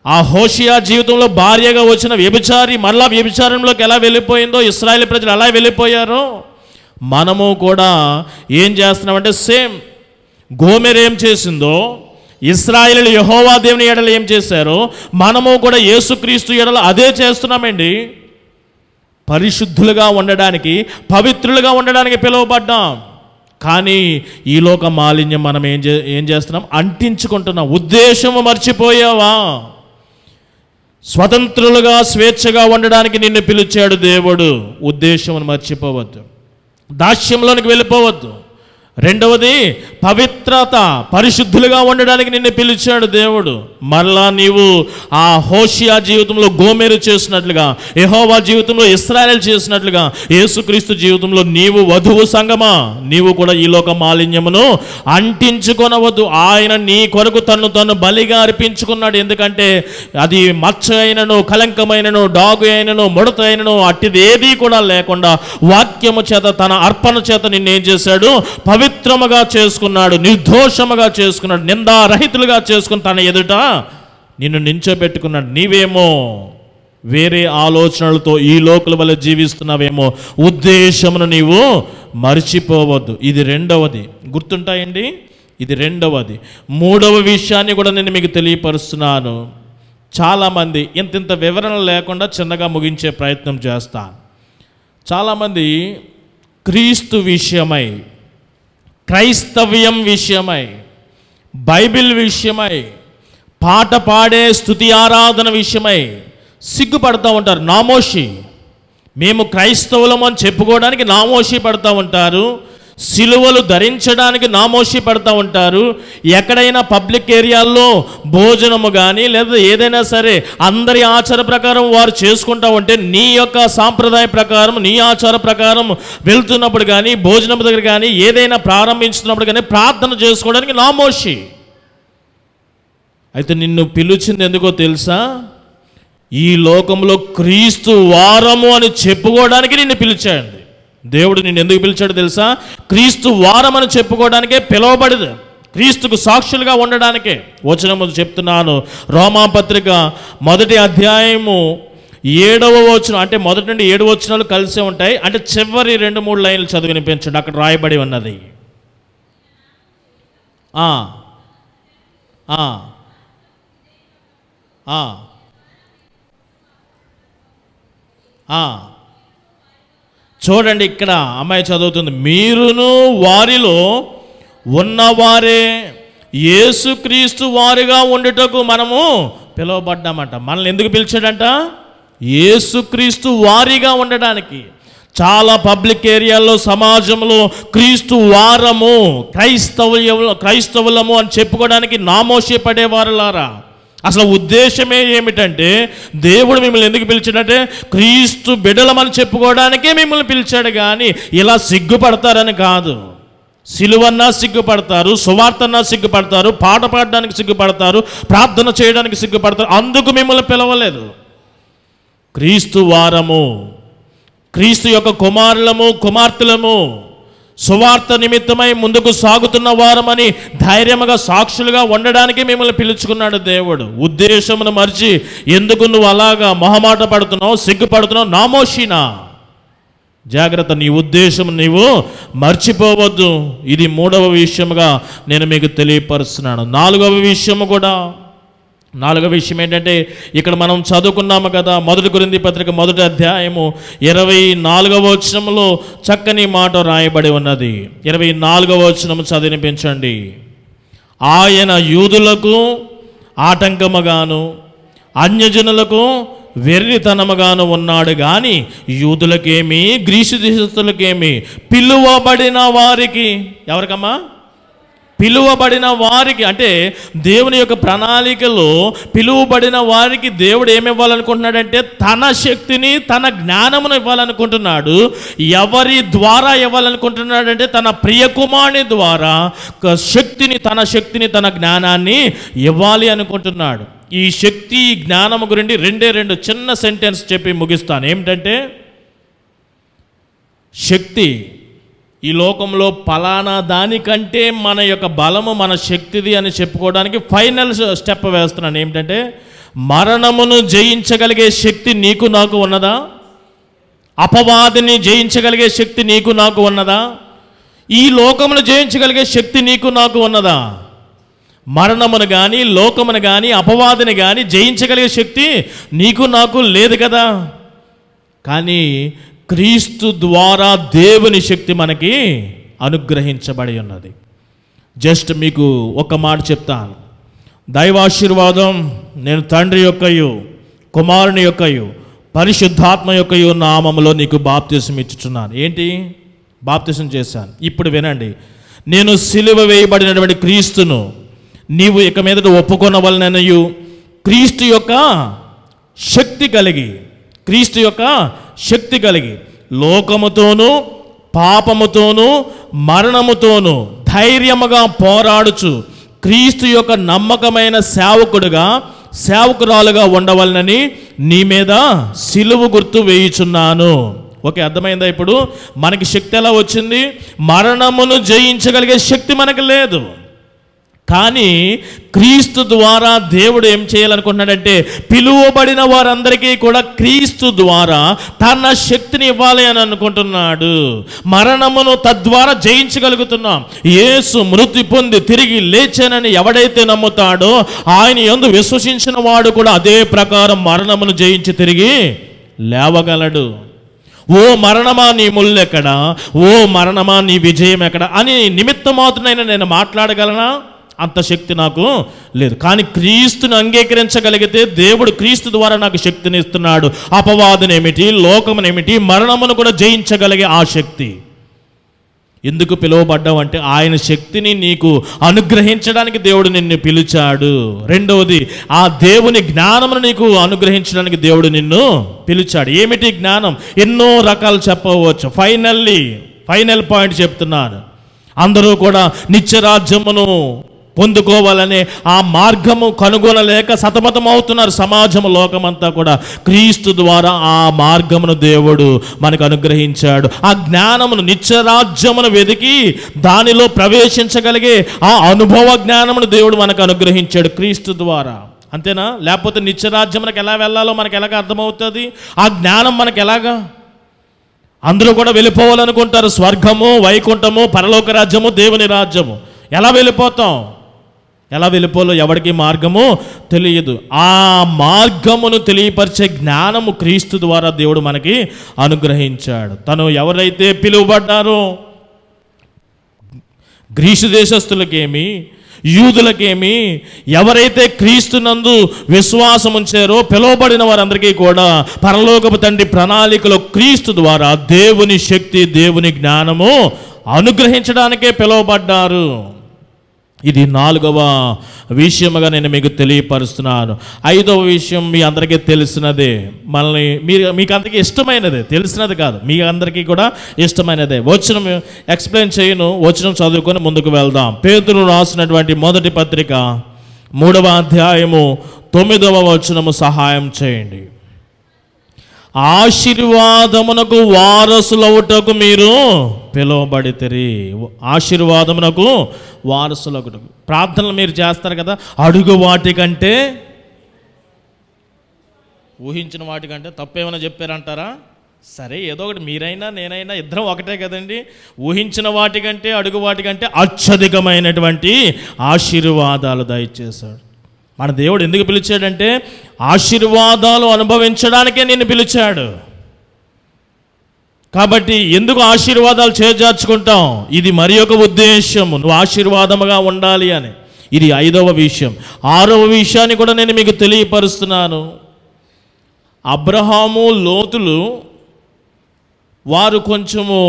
S1: ఆ హోషియా జీవితంలో భార్యగా వచ్చిన వ్యభిచారి మరలా వ్యభిచారంలోకి ఎలా వెళ్ళిపోయిందో, ఇశ్రాయేలు ప్రజలు ఎలా వెళ్ళిపోయారో, మనము కూడా ఏం చేస్తున్నామంటే సేమ్. గోమెరు ఏం చేసిందో, ఇశ్రాయేలు యెహోవా దేవుని ఎడల ఏం చేశారో, మనము కూడా యేసుక్రీస్తు ఎడల అదే చేస్తున్నామండి. పరిశుద్ధులుగా ఉండడానికి, పవిత్రులుగా ఉండడానికి పిలువబడ్డాం. కానీ ఈ లోక మాలిన్యం మనం ఏం చేస్తున్నాం? అంటించుకుంటున్నాం. ఉద్దేశము మర్చిపోయావా? స్వతంత్రులుగా స్వేచ్ఛగా ఉండడానికి నిన్ను పిలిచాడు దేవుడు. ఉద్దేశమును మర్చిపోవద్దు, దాస్యంలోనికి వెళ్ళిపోవద్దు. రెండవది పవిత్రత, పరిశుద్ధులుగా ఉండడానికి నిన్ను పిలిచాడు దేవుడు. మరలా నీవు ఆ హోషియా జీవితంలో గోమెరు చేసినట్లుగా, యెహోవా జీవితంలో ఇశ్రాయేలు చేసినట్లుగా, యేసుక్రీస్తు జీవితంలో నీవు వధువు సంగమా, నీవు కూడా ఈ లోక మాలిన్యమును అంటించుకొనవద్దు. ఆయన నీ కొరకు తను బలిగా అర్పించుకున్నాడు. ఎందుకంటే అది మచ్చ అయినను, కలంకమైనను, డాగు అయినను, ముడత అయినను అట్టిది ఏదీ కూడా లేకుండా వాక్యము చేత, తన అర్పణ చేత నిన్నేం చేశాడు? పవిత్రముగా చేసుకున్నాడు, నిర్దోషముగా చేసుకున్నాడు, నిందారహితులుగా చేసుకుని తన ఎదుట నిన్ను నించోబెట్టుకున్నాడు. నీవేమో వేరే ఆలోచనలతో ఈ లోకల వల్ల జీవిస్తున్నావేమో, ఉద్దేశమును నీవు మర్చిపోవద్దు. ఇది రెండవది, గుర్తుంటాయండి, ఇది రెండవది. మూడవ విషయాన్ని కూడా నేను మీకు తెలియపరుస్తున్నాను. చాలామంది ఇంత వివరణ లేకుండా చిన్నగా ముగించే ప్రయత్నం చేస్తాను. చాలామంది క్రీస్తు విషయమై, క్రైస్తవ్యం విషయమై, బైబిల్ విషయమై, పాట పాడే స్తుతి ఆరాధన విషయమై సిగ్గుపడుతూ ఉంటారు. నామోషి, మేము క్రైస్తవులం అని చెప్పుకోవడానికి నామోషి పడుతూ ఉంటారు. సిలువలు ధరించడానికి నామోషి పడుతూ ఉంటారు. ఎక్కడైనా పబ్లిక్ ఏరియాల్లో భోజనము కానీ లేదా ఏదైనా సరే అందరి ఆచార ప్రకారం వారు చేసుకుంటూ ఉంటే, నీ యొక్క సాంప్రదాయ ప్రకారం, నీ ఆచార ప్రకారం వెళ్తున్నప్పుడు కానీ, భోజనం దగ్గర కానీ, ఏదైనా ప్రారంభించుతున్నప్పుడు కానీ ప్రార్థన చేసుకోవడానికి నామోషి. అయితే నిన్ను పిలిచింది ఎందుకో తెలుసా? ఈ లోకంలో క్రీస్తు వారము అని చెప్పుకోవడానికి నిన్ను పిలిచాడు దేవుడు. నిన్ను ఎందుకు పిలిచాడు తెలుసా? క్రీస్తు వారం అని చెప్పుకోవడానికే పిలువబడదు, క్రీస్తుకు సాక్షులుగా ఉండడానికే. వచనము చెప్తున్నాను, రోమాపత్రిక 1వ అధ్యాయము 7వ వచనం, అంటే 1 నుండి 7 వచనాలు కలిసే ఉంటాయి. అంటే చివరి 2-3 లైన్లు చదివి వినిపించండి. అక్కడ రాయబడి ఉన్నది. చూడండి, ఇక్కడ అమ్మాయి చదువుతుంది, మీరును వారిలో ఉన్నవారే యేసుక్రీస్తు వారిగా ఉండుటకు మనము పిలువబడ్డామంట. మనల్ని ఎందుకు పిలిచాడంట? యేసుక్రీస్తు వారిగా ఉండడానికి. చాలా పబ్లిక్ ఏరియాల్లో, సమాజంలో క్రీస్తు వారము, క్రైస్తవులము అని చెప్పుకోవడానికి నామోషి పడేవారులారా. అసలు ఉద్దేశమే ఏమిటంటే, దేవుడు మిమ్మల్ని ఎందుకు పిలిచాడంటే క్రీస్తు బిడ్డలమని చెప్పుకోవడానికే మిమ్మల్ని పిలిచాడు, కానీ ఇలా సిగ్గుపడతారని కాదు. సిలువన్నా సిగ్గుపడతారు, సువార్తన్నా సిగ్గుపడతారు, పాట పాడడానికి సిగ్గుపడతారు, ప్రార్థన చేయడానికి సిగ్గుపడతారు. అందుకు మిమ్మల్ని పిలవలేదు. క్రీస్తు వారము, క్రీస్తు యొక్క కుమారులము, కుమార్తెలము, సువార్త నిమిత్తమై ముందుకు సాగుతున్న వారమని ధైర్యంగా సాక్షులుగా ఉండడానికి మిమ్మల్ని పిలుచుకున్నాడు దేవుడు. ఉద్దేశమును మర్చి ఎందుకు నువ్వు అలాగా మొహమాట పడుతున్నావు, సిగ్గుపడుతున్నావు? నామోషినా? జాగ్రత్త, నీ ఉద్దేశం నీవు మర్చిపోవద్దు. ఇది 3వ విషయముగా నేను మీకు తెలియపరుస్తున్నాను. 4వ విషయము కూడా, 4వ విషయం ఏంటంటే, ఇక్కడ మనం చదువుకున్నాము కదా, 1 కొరింథీ పత్రిక 1వ అధ్యాయము 24వ వచనంలో చక్కని మాట రాయబడి ఉన్నది. 24వ వచనం చదివినిపించండి. ఆయన యూదులకు ఆటంకముగాను అన్యజనులకు వెర్రితనముగాను ఉన్నాడు, కానీ యూదులకేమి గ్రీసు దేశస్తులకేమి పిలువబడిన వారికి, ఎవరికమ్మా? పిలువబడిన వారికి. అంటే దేవుని యొక్క ప్రణాళికలో పిలువబడిన వారికి దేవుడు ఏమి ఇవ్వాలనుకుంటున్నాడంటే తన శక్తిని, తన జ్ఞానమును ఇవ్వాలనుకుంటున్నాడు. ఎవరి ద్వారా ఇవ్వాలనుకుంటున్నాడంటే తన ప్రియకుమారుని ద్వారా శక్తిని, తన జ్ఞానాన్ని ఇవ్వాలి అనుకుంటున్నాడు. ఈ శక్తి, జ్ఞానము గురించి 2 చిన్న సెంటెన్స్ చెప్పి ముగిస్తాను. ఏమిటంటే, శక్తి ఈ లోకంలో పలానా దానికంటే మన యొక్క బలము, మన శక్తిది అని చెప్పుకోవడానికి ఫైనల్ స్టెప్ వేస్తున్నాను. ఏమిటంటే, మరణమును జయించగలిగే శక్తి నీకు నాకు ఉన్నదా? అపవాదిని జయించగలిగే శక్తి నీకు నాకు ఉన్నదా? ఈ లోకమును జయించగలిగే శక్తి నీకు నాకు ఉన్నదా? మరణమును కానీ, లోకమును కానీ, అపవాదిని కానీ జయించగలిగే శక్తి నీకు నాకు లేదు కదా. కానీ క్రీస్తు ద్వారా దేవుని శక్తి మనకి అనుగ్రహించబడి ఉన్నది. జస్ట్ మీకు ఒక మాట చెప్తాను. దైవాశీర్వాదం నేను తండ్రి యొక్కయు, కుమారుని యొక్కయు, పరిశుద్ధాత్మ యొక్కయు నామములో నీకు బాప్తిసం ఇచ్చుచున్నాను. ఏంటి? బాప్తిసం చేశాను. ఇప్పుడు వినండి, నేను సిలువ వేయబడినటువంటి క్రీస్తును నీవు ఇక మీదట ఒప్పుకొనవలననియు క్రీస్తు యొక్క శక్తి కలిగి లోకముతోనూ పాపముతోనూ మరణముతోనూ ధైర్యముగా పోరాడుచు క్రీస్తు యొక్క నమ్మకమైన సేవకురాలుగా ఉండవలనని నీ మీద సిలువ గుర్తు వేయుచున్నాను. ఓకే, అర్థమైందా? ఇప్పుడు మనకి శక్తి ఎలా వచ్చింది? మరణమును జయించగలిగే శక్తి మనకు లేదు, కానీ క్రీస్తు ద్వారా దేవుడు ఏం చేయాలనుకుంటున్నాడంటే పిలువబడిన వారందరికీ కూడా క్రీస్తు ద్వారా తన శక్తిని ఇవ్వాలి అని అనుకుంటున్నాడు. మరణమును తద్వారా జయించగలుగుతున్నాం. యేసు మృతి పొంది తిరిగి లేచానని ఎవడైతే నమ్ముతాడో ఆయన యందు విశ్వసించిన వాడు కూడా అదే ప్రకారం మరణమును జయించి తిరిగి లేవగలడు. ఓ మరణమా నీ ముల్లెక్కడా, ఓ మరణమా నీ విజయం ఎక్కడ అని నిమిత్తమాత్రనైనా నేను మాట్లాడగలనా? అంత శక్తి నాకు లేదు. కానీ క్రీస్తుని అంగీకరించగలిగితే దేవుడు క్రీస్తు ద్వారా నాకు శక్తిని ఇస్తున్నాడు. అపవాదునేమిటి, లోకమునేమిటి, మరణమును కూడా జయించగలిగే ఆ శక్తి. ఎందుకు పిలువబడ్డావు అంటే ఆయన శక్తిని నీకు అనుగ్రహించడానికి దేవుడు నిన్ను పిలిచాడు. రెండవది, ఆ దేవుని జ్ఞానమును నీకు అనుగ్రహించడానికి దేవుడు నిన్ను పిలిచాడు. ఏమిటి జ్ఞానం? ఎన్నో రకాలు చెప్పవచ్చు. ఫైనల్ పాయింట్ చెప్తున్నాను. అందరూ కూడా నిత్యరాజ్యమును పొందుకోవాలనే ఆ మార్గము కనుగొనలేక సతమతం అవుతున్నారు సమాజం, లోకమంతా కూడా. క్రీస్తు ద్వారా ఆ మార్గమును దేవుడు మనకు అనుగ్రహించాడు. ఆ జ్ఞానమును, నిత్యరాజ్యమును వెతికి దానిలో ప్రవేశించగలిగే ఆ అనుభవ జ్ఞానమును దేవుడు మనకు అనుగ్రహించాడు క్రీస్తు ద్వారా. అంతేనా? లేకపోతే నిత్యరాజ్యం మనకు ఎలా వెళ్ళాలో మనకు ఎలాగ అర్థమవుతుంది? ఆ జ్ఞానం మనకు ఎలాగా? అందరూ కూడా వెళ్ళిపోవాలనుకుంటారు. స్వర్గము, వైకుంఠము, పరలోక రాజ్యము, దేవుని రాజ్యము. ఎలా వెళ్ళిపోలో ఎవరికి మార్గము తెలియదు. ఆ మార్గమును తెలియపరిచే జ్ఞానము క్రీస్తు ద్వారా దేవుడు మనకి అనుగ్రహించాడు. తను ఎవరైతే పిలువబడ్డారో, గ్రీసు దేశస్తులకేమి, యూదులకేమి, ఎవరైతే క్రీస్తునందు విశ్వాసం ఉంచారో పిలువబడిన వారందరికీ కూడా పరలోకపు తండ్రి ప్రణాళికలో క్రీస్తు ద్వారా దేవుని శక్తి, దేవుని జ్ఞానము అనుగ్రహించడానికే పిలువబడ్డారు. ఇది 4వ విషయముగా నేను మీకు తెలియపరుస్తున్నాను. 5వ విషయం మీ అందరికీ తెలిసినదే, మీకు అందరికీ ఇష్టమైనదే, తెలిసినది కాదు, మీ అందరికీ కూడా ఇష్టమైనదే. వచనం ఎక్స్ప్లెయిన్ చేయను, వచనం చదువుకొని ముందుకు వెళ్దాం. పేతురు రాసినటువంటి మొదటి పత్రిక 3వ అధ్యాయము 9వ వచనము సహాయం చేయండి. ఆశీర్వాదమునకు వారసులవుటకు మీరు పిలువబడితిరి. ఆశీర్వాదమునకు వారసులవుటకు. ప్రార్థనలు మీరు చేస్తారు కదా, అడుగు వాటికంటే, ఊహించిన వాటికంటే తప్పేమైనా చెప్పారంటారా? సరే, ఏదో ఒకటి, మీరైనా నేనైనా ఇద్దరం ఒకటే కదండి. ఊహించిన వాటికంటే, అడుగు వాటికంటే అత్యధికమైనటువంటి ఆశీర్వాదాలు దయచేశాడు. మన దేవుడు ఎందుకు పిలిచాడంటే ఆశీర్వాదాలు అనుభవించడానికే నిన్ను పిలిచాడు. కాబట్టి ఎందుకు ఆశీర్వాదాలు చేజార్చుకుంటాం? ఇది మరి ఒక ఉద్దేశం, నువ్వు ఆశీర్వాదముగా ఉండాలి అని. ఇది 5వ విషయం. 6వ విషయాన్ని కూడా నేను మీకు తెలియపరుస్తున్నాను. అబ్రహాము, లోతులు వారు కొంచెము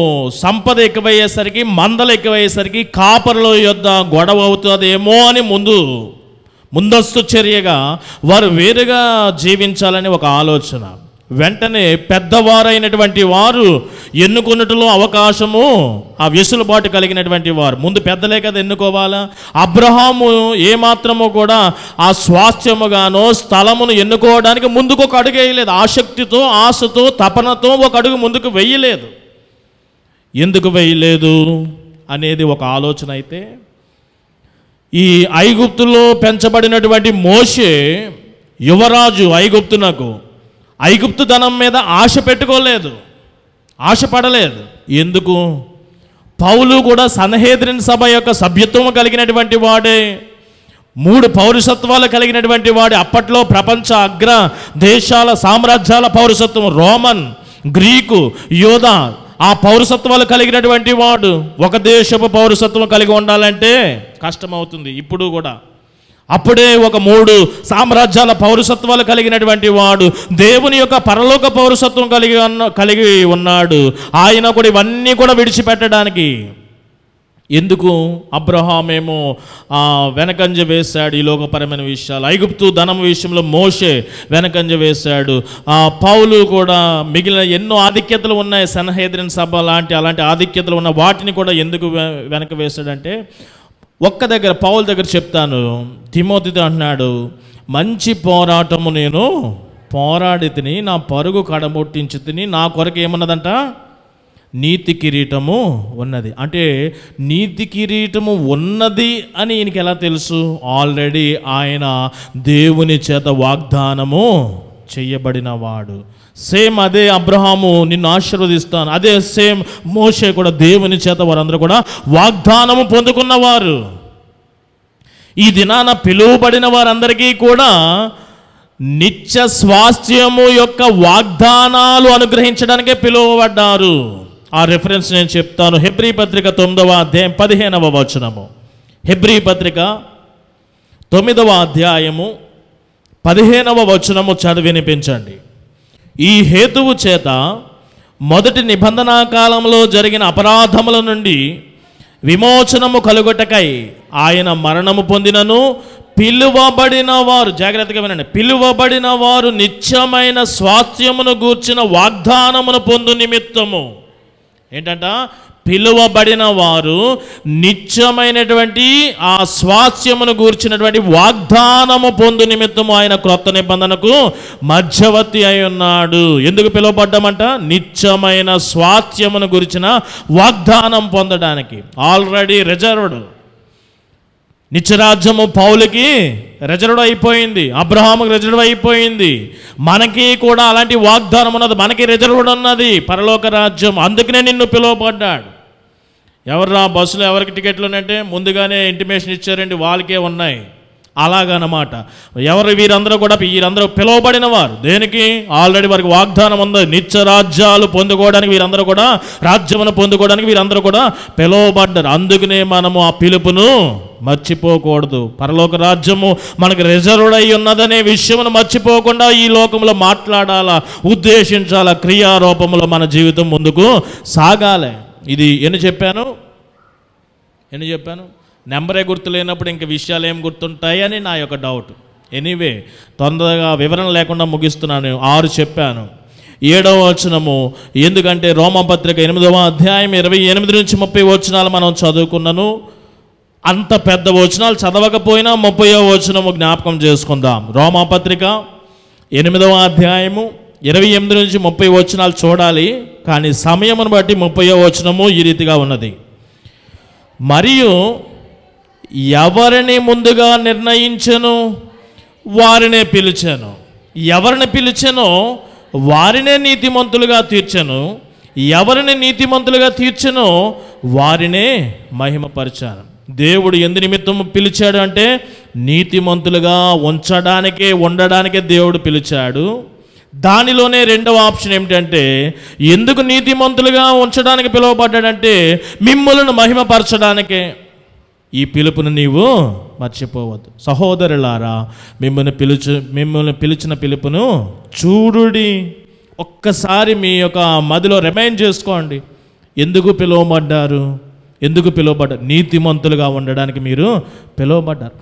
S1: సంపద ఎక్కువయ్యేసరికి, మందలు ఎక్కువయ్యేసరికి కాపరుల యొద్ద గొడవ అవుతుందేమో అని ముందస్తు చర్యగా వారు వేరుగా జీవించాలని ఒక ఆలోచన. వెంటనే పెద్దవారైనటువంటి వారు ఎన్నుకున్నట్లో అవకాశము, ఆ వెసులుబాటు కలిగినటువంటి వారు, ముందు పెద్దలే కదా ఎన్నుకోవాలా. అబ్రహాము ఏమాత్రము కూడా ఆ స్వాస్థ్యముగానో స్థలమును ఎన్నుకోవడానికి ముందుకు ఒక అడుగు వేయలేదు. ఆసక్తితో, ఆశతో, తపనతో ఒక అడుగు ముందుకు వేయలేదు. ఎందుకు వేయలేదు అనేది ఒక ఆలోచన అయితే, ఈ ఐగుప్తులో పెంచబడినటువంటి మోషే యువరాజు ఐగుప్తు ధనం మీద ఆశ పెట్టుకోలేదు, ఆశపడలేదు. ఎందుకు? పౌలు కూడా సన్హెద్రిన్ సభ యొక్క సభ్యత్వం కలిగినటువంటి వాడే, 3 పౌరసత్వాలు కలిగినటువంటి వాడే. అప్పట్లో ప్రపంచ అగ్ర దేశాల సామ్రాజ్యాల పౌరసత్వం, రోమన్, గ్రీకు, యోధా, ఆ పౌరసత్వాలు కలిగినటువంటి వాడు. ఒక దేశపు పౌరసత్వం కలిగి ఉండాలంటే కష్టమవుతుంది ఇప్పుడు కూడా. అప్పుడే ఒక 3 సామ్రాజ్యాల పౌరసత్వాలు కలిగినటువంటి వాడు దేవుని యొక్క పరలోక పౌరసత్వం కలిగి ఉన్నాడు. ఆయన కూడా ఇవన్నీ కూడా విడిచిపెట్టడానికి ఎందుకు అబ్రహామేమో వెనకంజ వేశాడు ఈ లోకపరమైన విషయాలు, ఐగుప్తు ధనం విషయంలో మోషే వెనకంజ వేశాడు, పౌలు కూడా మిగిలిన ఎన్నో ఆధిక్యతలు ఉన్నాయి, సన్హెద్రిన్ సభ అలాంటి ఆధిక్యతలు ఉన్న వాటిని కూడా ఎందుకు వెనక వేశాడంటే, ఒక్క దగ్గర పౌలు దగ్గర చెప్తాను, తిమోతితో అంటున్నాడు, మంచి పోరాటము నేను పోరాడి తిని నా పరుగు కడముట్టించి తిని నా కొరకు ఏమన్నదంట, నీతి కిరీటము ఉన్నది. అంటే నీతి కిరీటము ఉన్నది అని ఈయనకి ఎలా తెలుసు? ఆల్రెడీ ఆయన దేవుని చేత వాగ్దానము చెయ్యబడిన వాడు. సేమ్ అదే అబ్రహాము నిన్ను ఆశీర్వదిస్తాను, అదే సేమ్ మోషే కూడా దేవుని చేత వారందరూ కూడా వాగ్దానము పొందుకున్నవారు. ఈ దినాన పిలువబడిన వారందరికీ కూడా నిత్య స్వాస్థ్యము యొక్క వాగ్దానాలు అనుగ్రహించడానికే పిలువబడ్డారు. ఆ రెఫరెన్స్ నేను చెప్తాను. హెబ్రీ పత్రిక 9వ అధ్యాయం 15వ వచనము. హెబ్రీ పత్రిక 9వ అధ్యాయము 15వ వచనము చదివి వినిపించండి. ఈ హేతువు చేత మొదటి నిబంధనా కాలంలో జరిగిన అపరాధముల నుండి విమోచనము కలుగుటకై ఆయన మరణము పొందినను పిలువబడిన వారు, జాగ్రత్తగా వినండి, పిలువబడిన వారు నిత్యమైన స్వాస్థ్యమును గూర్చిన వాగ్దానమును పొందు నిమిత్తము. ఏంటంట? పిలువబడిన వారు నిత్యమైనటువంటి ఆ స్వాస్థ్యమును గూర్చినటువంటి వాగ్దానము పొందు నిమిత్తము ఆయన క్రొత్త నిబంధనకు మధ్యవర్తి అయి ఉన్నాడు. ఎందుకు పిలువబడ్డామంట? నిత్యమైన స్వాస్థ్యమును గురించిన వాగ్దానం పొందడానికి. Already reserved. నిత్యరాజ్యము పౌలుకి రిజర్వ్డ్ అయిపోయింది, అబ్రహాముకి రిజర్వ్ అయిపోయింది. మనకి కూడా అలాంటి వాగ్దానం ఉన్నది, మనకి రిజర్వ్డ్ ఉన్నది పరలోక రాజ్యం. అందుకనే నిన్ను పిలువబడ్డాడు. ఎవర్రా బస్సులో ఎవరికి టికెట్లు ఉన్నాయంటే ముందుగానే ఇంటిమేషన్ ఇచ్చారండి, వాళ్ళకే ఉన్నాయి. అలాగనమాట. వీరందరూ కూడా వీరందరూ పిలువబడిన వారు. దేనికి? ఆల్రెడీ వారికి వాగ్దానం ఉంది, నిత్య రాజ్యాలు పొందుకోవడానికి. వీరందరూ కూడా రాజ్యమును పొందుకోవడానికి వీరందరూ కూడా పిలువబడ్డారు. అందుకనే మనము ఆ పిలుపును మర్చిపోకూడదు. పరలోక రాజ్యము మనకు రిజర్వ్డ్ అయి ఉన్నదనే విషయమును మర్చిపోకుండా ఈ లోకంలో మాట్లాడాలా, ఉద్దేశించాలా, క్రియారూపంలో మన జీవితం ముందుకు సాగాలి. ఇది ఎన్ని చెప్పాను? నెంబరే గుర్తు లేనప్పుడు ఇంక విషయాలు ఏం గుర్తుంటాయి అని నా యొక్క డౌట్. ఎనీవే, తొందరగా వివరణ లేకుండా ముగిస్తున్నాను. 6 చెప్పాను. 7వ వచనము, ఎందుకంటే రోమపత్రిక 8వ అధ్యాయం 28 నుంచి 30 వచనాలు మనం చదువుకున్నాను. అంత పెద్ద వచనాలు చదవకపోయినా 30వ వచనము జ్ఞాపకం చేసుకుందాం. రోమపత్రిక 8వ అధ్యాయము 28 నుంచి 30 వచనాలు చూడాలి, కానీ సమయమును బట్టి 30వ వచనము ఈ రీతిగా ఉన్నది. మరియు ఎవరిని ముందుగా నిర్ణయించెను వారినే పిలిచాను, ఎవరిని పిలిచానో వారినే నీతిమంతులుగా తీర్చెను, ఎవరిని నీతిమంతులుగా తీర్చెనో వారినే మహిమపరిచాను. దేవుడు ఎందు నిమిత్తం పిలిచాడు అంటే నీతిమంతులుగా ఉండడానికే దేవుడు పిలిచాడు. దానిలోనే రెండవ ఆప్షన్ ఏమిటంటే, ఎందుకు నీతిమంతులుగా ఉంచడానికి పిలువబడ్డాడంటే మిమ్ములను మహిమపరచడానికే. ఈ పిలుపును నీవు మర్చిపోవద్దు. సహోదరులారా, మిమ్మల్ని పిలిచిన పిలుపును చూడుడి. ఒక్కసారి మీ యొక్క మదిలో రిమైండ్ చేసుకోండి. ఎందుకు పిలువబడ్డారు? నీతిమంతులుగా ఉండడానికి మీరు పిలువబడ్డారు.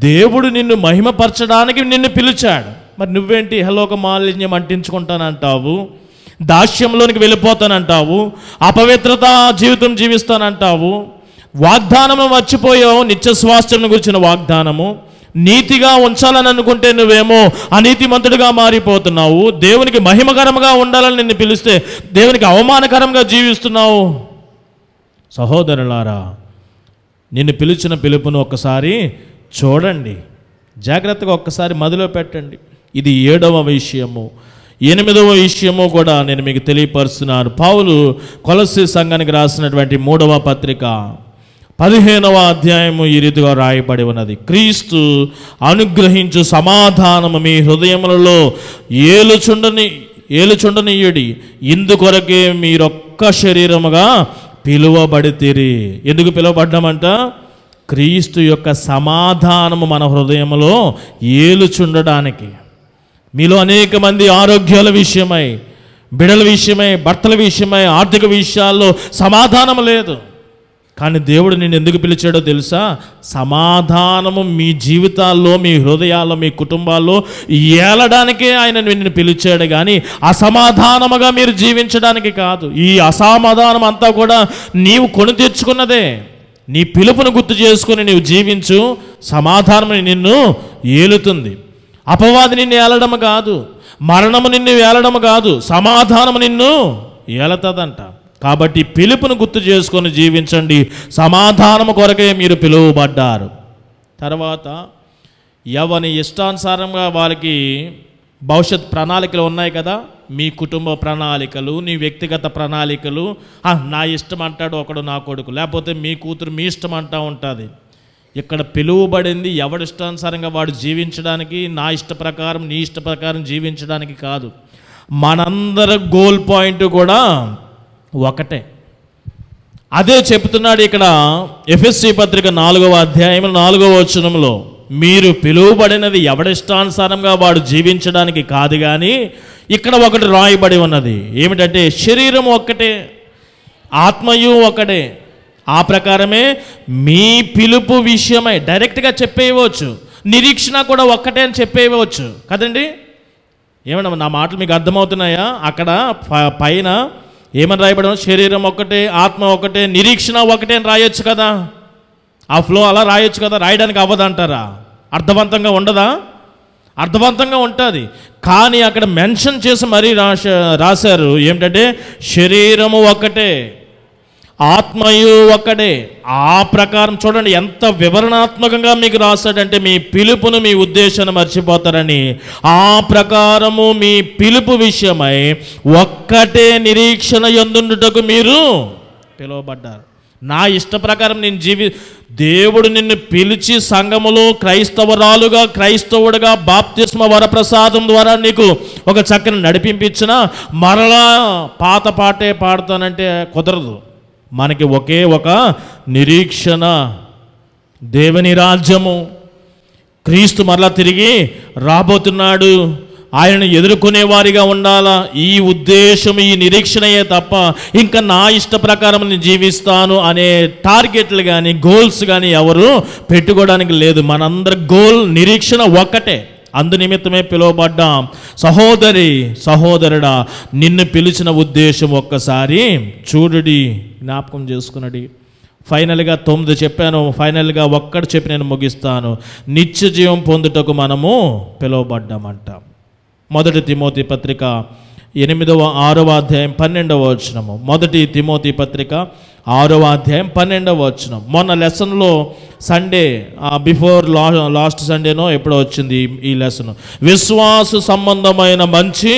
S1: దేవుడు నిన్ను మహిమపరచడానికి నిన్ను పిలిచాడు. మరి నువ్వేంటి హలోక మాలిన్యం అంటించుకుంటానంటావు, దాస్యంలోనికి వెళ్ళిపోతానంటావు, అపవిత్రత జీవితం జీవిస్తానంటావు, వాగ్దానము మర్చిపోయావు. నిత్య స్వాస్థ్యం గురించిన వాగ్దానము నీతిగా ఉంచాలని అనుకుంటే నువ్వేమో అనీతిమంతుడిగా మారిపోతున్నావు. దేవునికి మహిమకరంగా ఉండాలని నిన్ను పిలిస్తే దేవునికి అవమానకరంగా జీవిస్తున్నావు. సహోదరులారా, నిన్ను పిలిచిన పిలుపును ఒక్కసారి చూడండి, జాగ్రత్తగా ఒక్కసారి మదిలో పెట్టండి. ఇది 7వ విషయము. 8వ విషయము కూడా నేను మీకు తెలియపరుస్తున్నాను. పౌలు కొలస్సీ సంఘానికి రాసినటువంటి 3వ పత్రిక 15వ అధ్యాయము ఈ రీతిగా రాయబడి ఉన్నది. క్రీస్తు అనుగ్రహించు సమాధానము మీ హృదయములలో ఏలుచుండనీయుడి, ఇందుకొరకే మీరొక్క శరీరముగా పిలువబడితిరి. ఎందుకు పిలువబడ్డామంట? క్రీస్తు యొక్క సమాధానము మన హృదయములో ఏలుచుండడానికి. మీలో అనేక మంది ఆరోగ్యాల విషయమై, బిడల విషయమై, భర్తల విషయమై, ఆర్థిక విషయాల్లో సమాధానం లేదు. కానీ దేవుడు నిన్ను ఎందుకు పిలిచాడో తెలుసా? సమాధానము మీ జీవితాల్లో, మీ హృదయాల్లో, మీ కుటుంబాల్లో ఏలడానికే ఆయన నిన్ను పిలిచాడు, కానీ అసమాధానముగా మీరు జీవించడానికి కాదు. ఈ అసమాధానం అంతా కూడా నీవు కొని తెచ్చుకున్నదే. నీ పిలుపును గుర్తు చేసుకుని నీవు జీవించు, సమాధానం నిన్ను ఏలుతుంది. అపవాది నిన్ను ఏలడము కాదు, మరణము నిన్ను ఏలడము కాదు, సమాధానము నిన్ను ఏలతదంట. కాబట్టి పిలుపును గుర్తు చేసుకొని జీవించండి. సమాధానము కొరకే మీరు పిలువబడ్డారు. తర్వాత ఎవరి ఇష్టానుసారంగా వారికి భవిష్యత్ ప్రణాళికలు ఉన్నాయి కదా, మీ కుటుంబ ప్రణాళికలు, నీ వ్యక్తిగత ప్రణాళికలు. నా ఇష్టం అంటాడు ఒకడు, నా కొడుకు, లేకపోతే మీ కూతురు మీ ఇష్టం అంటూ ఉంటుంది. ఇక్కడ పిలువబడింది ఎవడి ఇష్టానుసారంగా వాడు జీవించడానికి, నా ఇష్ట ప్రకారం నీ ఇష్ట ప్రకారం జీవించడానికి కాదు. మనందరి గోల్ పాయింట్ కూడా ఒకటే. అదే చెప్తున్నాడు ఇక్కడ ఎఫెసీ పత్రిక 4వ అధ్యాయం 4వ వచనంలో. మీరు పిలువబడినది ఎవడిష్టానుసారంగా వాడు జీవించడానికి కాదు, కానీ ఇక్కడ ఒకటి రాయబడి ఉన్నది. ఏమిటంటే శరీరం ఒక్కటే, ఆత్మయు ఒకటే. ఆ ప్రకారమే మీ పిలుపు విషయమై డైరెక్ట్గా చెప్పేయవచ్చు. నిరీక్షణ కూడా ఒక్కటే అని చెప్పేయవచ్చు కదండి. ఏమన్నా నా మాటలు మీకు అర్థమవుతున్నాయా? అక్కడ పైన ఏమని రాయబడము? శరీరం ఒకటే, ఆత్మ ఒకటే, నిరీక్షణ ఒకటే అని రాయొచ్చు కదా. ఆ ఫ్లో అలా రాయొచ్చు కదా. రాయడానికి అవ్వదంటారా? అర్థవంతంగా ఉండదా? అర్థవంతంగా ఉంటుంది. కానీ అక్కడ మెన్షన్ చేసి మరీ రాశారు ఏమిటంటే శరీరము ఒకటే, ఆత్మయు ఒక్కడే. ఆ ప్రకారం చూడండి ఎంత వివరణాత్మకంగా మీకు రాశాడంటే మీ పిలుపును, మీ ఉద్దేశాన్ని మర్చిపోతారని. ఆ ప్రకారము మీ పిలుపు విషయమై ఒక్కటే నిరీక్షణ యందుండుటకు మీరు పిలువబడ్డారు. నా ఇష్ట ప్రకారం నేను దేవుడు నిన్ను పిలిచి సంఘములో క్రైస్తవరాలుగా, క్రైస్తవుడుగా బాప్తిస్మ వరప్రసాదం ద్వారా నీకు ఒక చక్కని నడిపించిన మరలా పాత పాటే పాడతానంటే కుదరదు. మనకి ఒకే ఒక నిరీక్షణ, దేవుని రాజ్యము. క్రీస్తు మరలా తిరిగి రాబోతున్నాడు, ఆయనను ఎదుర్కొనే వారిగా ఉండాలా. ఈ ఉద్దేశం, ఈ నిరీక్షణయే తప్ప ఇంకా నా ఇష్ట ప్రకారం నేను జీవిస్తాను అనే టార్గెట్లు కానీ గోల్స్ కానీ ఎవరు పెట్టుకోవడానికి లేదు. మనందరి గోల్, నిరీక్షణ ఒక్కటే. అందునిమిత్తమే పిలువబడ్డాం. సహోదరి, సహోదరుడా, నిన్ను పిలిచిన ఉద్దేశం ఒక్కసారి చూడుడి, జ్ఞాపకం చేసుకున్నది. ఫైనల్గా 9 చెప్పాను, ఫైనల్గా ఒక్కటి చెప్పి నేను ముగిస్తాను. నిత్య జీవం పొందుటకు మనము పిలువబడ్డామంట. 1 తిమోతి పత్రిక 6వ అధ్యాయం 12వ వచనము. 1 తిమోతి పత్రిక 6వ అధ్యాయం 12వ వచనం. మొన్న లెసన్లో సండే బిఫోర్ లాస్ట్ సండేనో ఎప్పుడో వచ్చింది ఈ లెసన్. విశ్వాస సంబంధమైన మంచి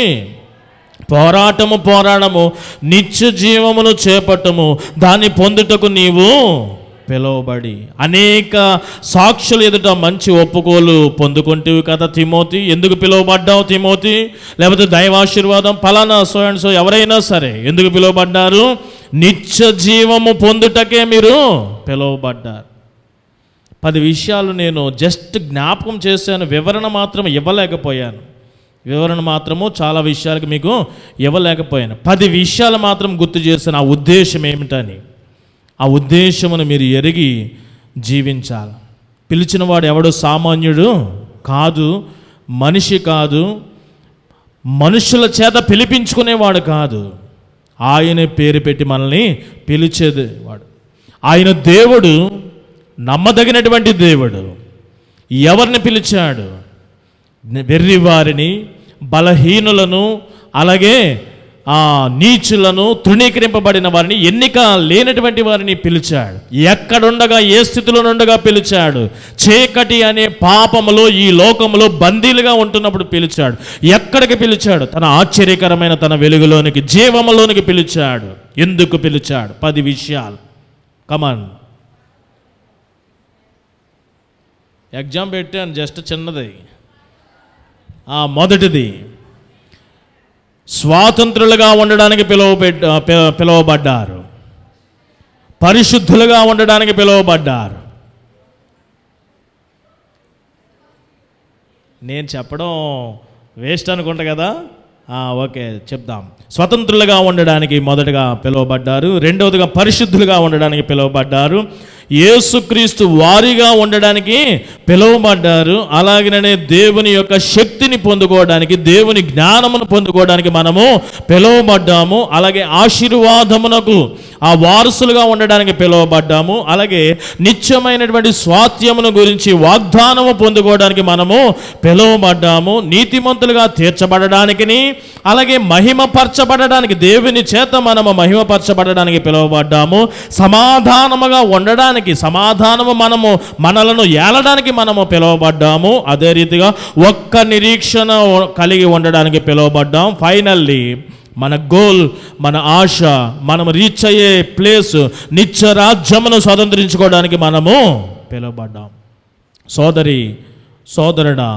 S1: పోరాడము, నిత్య జీవమును చేపట్టము, దాన్ని పొందుటకు నీవు పిలువబడి అనేక సాక్షులు ఎదుట మంచి ఒప్పుకోలు పొందుకుంటేవి కదా తిమోతి. ఎందుకు పిలువబడ్డావు తిమోతి? లేకపోతే దైవాశీర్వాదం ఫలానా సో అండ్ సో ఎవరైనా సరే ఎందుకు పిలువబడ్డారు? నిత్య జీవము పొందుటకే మీరు పిలువబడ్డారు. 10 విషయాలు నేను జస్ట్ జ్ఞాపకం చేశాను, వివరణ మాత్రం ఇవ్వలేకపోయాను. వివరణ మాత్రము చాలా విషయాలకు మీకు ఇవ్వలేకపోయాను. 10 విషయాలు మాత్రం గుర్తు చేశాను. ఆ ఉద్దేశం ఏమిటని, ఆ ఉద్దేశమును మీరు ఎరిగి జీవించాలి. పిలిచిన వాడు ఎవడు సామాన్యుడు కాదు, మనిషి కాదు, మనుషుల చేత పిలిపించుకునేవాడు కాదు. ఆయన పేరు పెట్టి మనల్ని పిలిచేది వాడు. ఆయన దేవుడు, నమ్మదగినటువంటి దేవుడు. ఎవరిని పిలిచాడు? వెర్రివారిని, బలహీనులను, అలాగే నీచులను, తృణీకరింపబడిన వారిని, ఎన్నిక లేనటువంటి వారిని పిలిచాడు. ఎక్కడుండగా, ఏ స్థితిలో నుండగా పిలిచాడు? చీకటి అనే పాపములో ఈ లోకములో బందీలుగా ఉంటున్నప్పుడు పిలిచాడు. ఎక్కడికి పిలిచాడు? తన ఆశ్చర్యకరమైన తన వెలుగులోనికి, జీవములోనికి పిలిచాడు. ఎందుకు పిలిచాడు? 10 విషయాలు. కమాన్, ఎగ్జామ్ పెట్టాను, జస్ట్ చిన్నది. మొదటిది, స్వాతంత్రులుగా ఉండడానికి పిలువబడ్డారు, పరిశుద్ధులుగా ఉండడానికి పిలువబడ్డారు. నేను చెప్పడం వేస్ట్ అనుకుంటా కదా, ఓకే చెప్దాం. స్వతంత్రులుగా ఉండడానికి మొదటగా పిలువబడ్డారు, రెండవదిగా పరిశుద్ధులుగా ఉండడానికి పిలువబడ్డారు, యేసుక్రీస్తు వారిగా ఉండడానికి పిలువబడ్డారు. అలాగనే దేవుని యొక్క శక్తిని పొందుకోవడానికి, దేవుని జ్ఞానమును పొందుకోవడానికి మనము పిలువబడ్డాము. అలాగే ఆశీర్వాదమునకు ఆ వారసులుగా ఉండడానికి పిలువబడ్డాము. అలాగే నిత్యమైనటువంటి స్వాస్థ్యమును గురించి వాగ్దానము పొందుకోవడానికి మనము పిలువబడ్డాము. నీతిమంతులుగా తీర్చబడడానికి, అలాగే మహిమపరచబడడానికి, దేవుని చేత మనము మహిమపరచబడడానికి పిలువబడ్డాము. సమాధానముగా ఉండడానికి, సమాధానము మనలను ఏలడానికి మనము పిలువబడ్డాము. అదే రీతిగా ఒక్క నిరీక్షణ కలిగి ఉండడానికి పిలువబడ్డాం. ఫైనల్లీ మన గోల్, మన ఆశ, మనం రీచ్ అయ్యే ప్లేస్ నిత్య రాజ్యమును స్వతంత్రించుకోవడానికి మనము పిలువబడ్డాం. సోదరి సోదరుడా,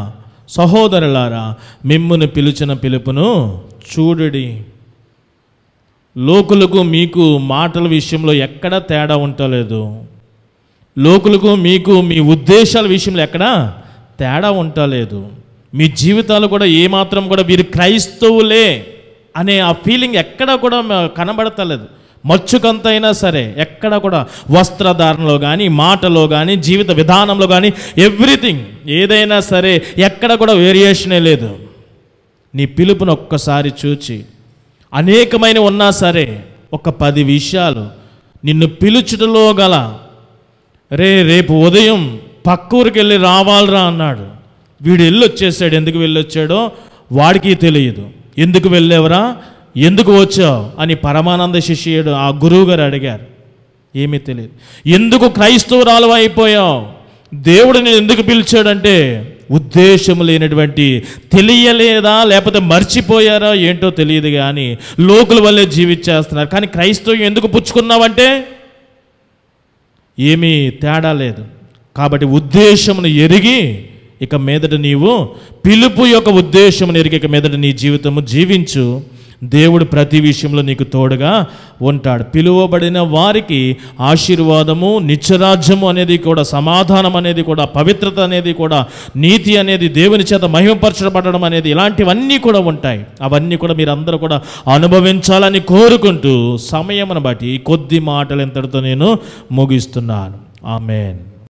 S1: సహోదరులారా, మిమ్మును పిలిచిన పిలుపును చూడుడి. లోకులకు మీకు మాటల విషయంలో ఎక్కడ తేడా ఉండలేదు. లోకులకు మీకు మీ ఉద్దేశాల విషయంలో ఎక్కడ తేడా ఉండలేదు. మీ జీవితాలు కూడా ఏమాత్రం కూడా వీరు క్రైస్తవులే అనే ఆ ఫీలింగ్ ఎక్కడ కూడా కనబడతలేదు. మచ్చుకంతైనా సరే ఎక్కడ కూడా వస్త్రధారణలో కానీ, మాటలో కానీ, జీవిత విధానంలో కానీ, ఎవ్రీథింగ్ ఏదైనా సరే ఎక్కడ కూడా వేరియేషనే లేదు. నీ పిలుపును ఒక్కసారి చూచి, అనేకమైన ఉన్నా సరే ఒక 10 విషయాలు నిన్ను పిలుచుటలో గల, రేపు ఉదయం పక్కూరికి వెళ్ళి రావాలరా అన్నాడు. వీడు వెళ్ళొచ్చేసాడు. ఎందుకు వెళ్ళొచ్చాడో వాడికి తెలియదు. ఎందుకు వెళ్ళేవరా, ఎందుకు వచ్చావు అని పరమానంద శిష్యుడు ఆ గురువు గారు అడిగారు. ఏమీ తెలియదు. ఎందుకు క్రైస్తవురాలు అయిపోయావు, దేవుడు నేను ఎందుకు పిలిచాడంటే ఉద్దేశం లేనటువంటి, తెలియలేదా లేకపోతే మర్చిపోయారా ఏంటో తెలియదు కానీ లోకుల వల్లే జీవించేస్తున్నారు. కానీ క్రైస్తవం ఎందుకు పుచ్చుకున్నావంటే ఏమీ తేడా లేదు. కాబట్టి ఉద్దేశమును ఎరిగి ఇక మీదట నీవు పిలుపు యొక్క ఉద్దేశమును ఎరిగి ఇక మీదట నీ జీవితము జీవించు. దేవుడు ప్రతి విషయంలో నీకు తోడుగా ఉంటాడు. పిలువబడిన వారికి ఆశీర్వాదము, నిత్యరాజ్యము అనేది కూడా, సమాధానం అనేది కూడా, పవిత్రత అనేది కూడా, నీతి అనేది, దేవుని చేత మహిమపరచబడడం అనేది, ఇలాంటివన్నీ కూడా ఉంటాయి. అవన్నీ కూడా మీరందరూ కూడా అనుభవించాలని కోరుకుంటూ సమయమును బట్టి కొద్ది మాటలు ఇంతటితో నేను ముగిస్తున్నాను. ఆమేన్.